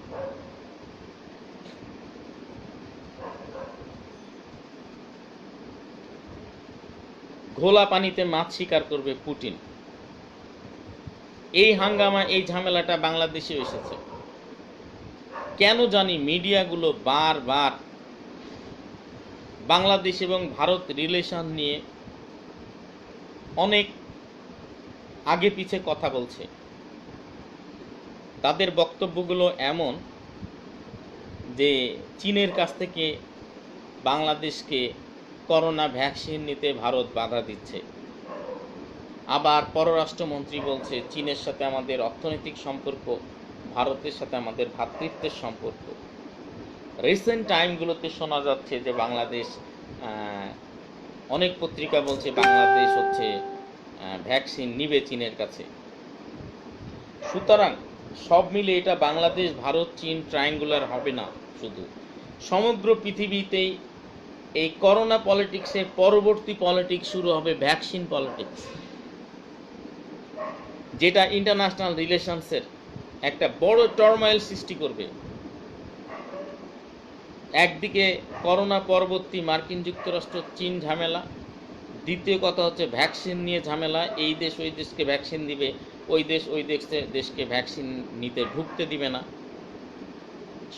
ঘোলা পানিতে মাছ শিকার করবে পুতিন। এই হাঙ্গামা, এই ঝামেলাটা বাংলাদেশে এসেছে কেন জানি মিডিয়াগুলো বারবার বাংলাদেশ এবং ভারত রিলেশন নিয়ে অনেক আগে পিছে কথা বলছে। তাদের বক্তব্যগুলো এমন যে চীনের কাছ থেকে বাংলাদেশকে করোনা ভ্যাকসিন নিতে ভারত বাধা দিচ্ছে। আবার পররাষ্ট্রমন্ত্রী বলছে চীনের সাথে আমাদের অর্থনৈতিক সম্পর্ক, ভারতের সাথে আমাদের ভ্রাতৃত্বের সম্পর্ক। রিসেন্ট টাইমগুলোতে শোনা যাচ্ছে যে বাংলাদেশ, অনেক পত্রিকা বলছে বাংলাদেশ হচ্ছে ভ্যাকসিন নিবে চীনের কাছে। সুতরাং সব মিলে এটা বাংলাদেশ ভারত চীন ট্রায়াঙ্গুলার হবে না, শুধু সমগ্র পৃথিবীতেই এই করোনা পলিটিক্সের পরবর্তী পলিটিক্স শুরু হবে ভ্যাকসিন পলিটিক্স, যেটা ইন্টারন্যাশনাল রিলেশনসের একটা বড় টার্মোইল সৃষ্টি করবে। একদিকে করোনা পরবর্তী মার্কিন যুক্তরাষ্ট্র চীন ঝামেলা, দ্বিতীয় কথা হচ্ছে ভ্যাকসিন নিয়ে ঝামেলা। এই দেশ ওই দেশকে ভ্যাকসিন দিবে, ওই দেশ ওই দেশকে ভ্যাকসিন নিতে ঢুকতে দিবে না।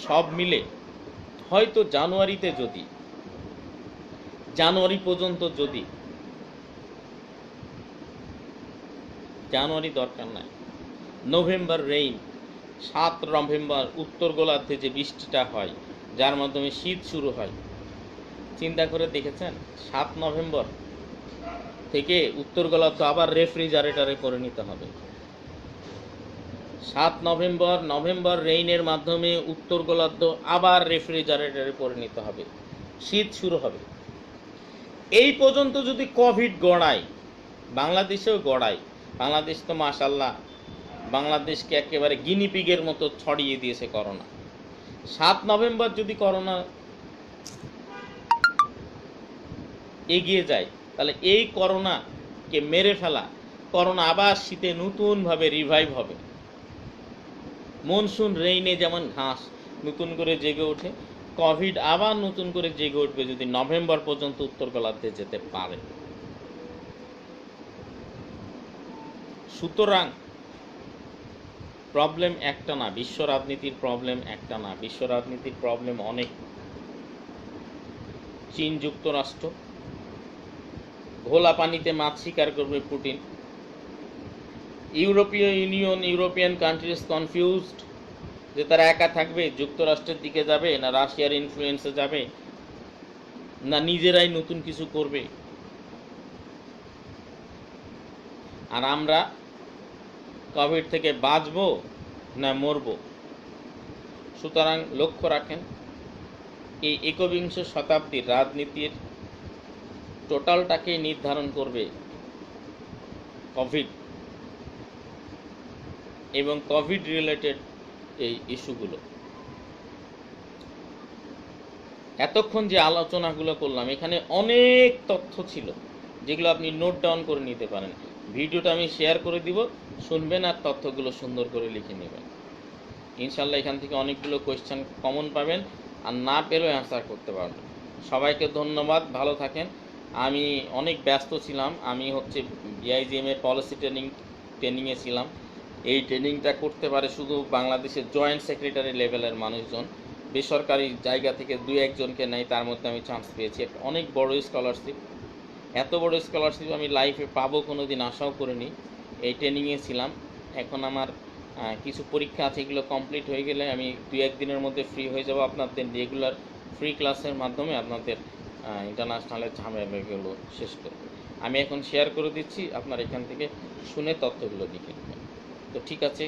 সব মিলে হয়তো জানুয়ারি পর্যন্ত, যদি জানুয়ারি দরকার নাই, নভেম্বর রেইন, 7 নভেম্বর উত্তর গোলার্ধে যে বৃষ্টিটা হয় যার মাধ্যমে শীত শুরু হয়, চিন্তা করে দেখেছেন 7 নভেম্বর থেকে উত্তর গোলার্ধ আবার রেফ্রিজারেটরে পরিণত হবে। 7 নভেম্বর রেইনের মাধ্যমে উত্তর গোলার্ধ আবার রেফ্রিজারেটরে পরিণত হবে, শীত শুরু হবে। এই পর্যন্ত যদি কোভিড গড়ায়, বাংলাদেশেও গড়ায়, বাংলাদেশ তো মাশাআল্লাহ বাংলাদেশকে একেবারে গিনিপিগের মতো ছড়িয়ে দিয়েছে করোনা। 7 নভেম্বর যদি করোনা এগিয়ে যায়, তাহলে এই করোনাকে মেরে ফেলা, করোনা আবার শীতে নতুনভাবে রিভাইভ হবে। মনসুন রেইনে যেমন ঘাস নতুন করে জেগে ওঠে, কোভিড আবার নতুন করে জেগে উঠবে যদি নভেম্বর পর্যন্ত উত্তর গোলার্ধে যেতে পারে। সুতরাং প্রবলেম একটা না, বিশ্ব রাজনীতির প্রবলেম একটা না, বিশ্ব রাজনীতির প্রবলেম অনেক। চীন যুক্তরাষ্ট্র, ঘোলা পানিতে মাছ শিকার করবে পুতিন। ইউরোপীয় ইউনিয়ন, ইউরোপিয়ান কান্ট্রিজ কনফিউজড যে তারা একা থাকবে, যুক্তরাষ্ট্রের দিকে যাবে না রাশিয়ার ইনফ্লুয়েন্সে যাবে, না নিজেরাই নতুন কিছু করবে। আর আমরা কোভিড থেকে বাঁচবো না মরবো। সুতরাং লক্ষ্য রাখেন, এই একবিংশ শতাব্দীর রাজনীতির টোটালটাকে নির্ধারণ করবে কোভিড এবং কোভিড রিলেটেড এই ইস্যুগুলো। এতক্ষণ যে আলোচনাগুলো করলাম, এখানে অনেক তথ্য ছিল যেগুলো আপনি নোট ডাউন করে নিতে পারেন। ভিডিওটা আমি শেয়ার করে দিব, শুনবেন আর তথ্যগুলো সুন্দর করে লিখে নেবেন। ইনশাল্লাহ এখান থেকে অনেকগুলো কোয়েশ্চেন কমন পাবেন, আর না পেলেও অ্যান্সার করতে পারবেন। সবাইকে ধন্যবাদ, ভালো থাকেন। আমি অনেক ব্যস্ত ছিলাম, আমি হচ্ছে BIGM এর পলিসি ট্রেনিংয়ে ছিলাম। এই ট্রেনিংটা করতে পারে শুধু বাংলাদেশের জয়েন্ট সেক্রেটারি লেভেলের মানুষজন, বেসরকারি জায়গা থেকে 2-1 জনকে নেয়, তার মধ্যে আমি চান্স পেয়েছি। একটা অনেক বড় স্কলারশিপ, এত বড় স্কলারশিপ আমি লাইফে পাবো কোনো দিন আশাও করিনি। এই ট্রেনিংয়ে ছিলাম। এখন আমার কিছু পরীক্ষা আছে, এগুলো কমপ্লিট হয়ে গেলে আমি 2-1 দিনের মধ্যে ফ্রি হয়ে যাব। আপনাদের রেগুলার ফ্রি ক্লাসের মাধ্যমে আপনাদের ইন্টারন্যাশনালের ঝামেলাগুলো শেষ করব। আমি এখন শেয়ার করে দিচ্ছি, আপনারা এখান থেকে শুনে তথ্যগুলো লিখে নেবেন। তো ঠিক আছে,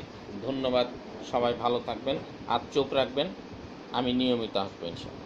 ধন্যবাদ, সবাই ভালো থাকবেন আর চোখ রাখবেন। আমি নিয়মিত আসবো ইনশাআল্লাহ।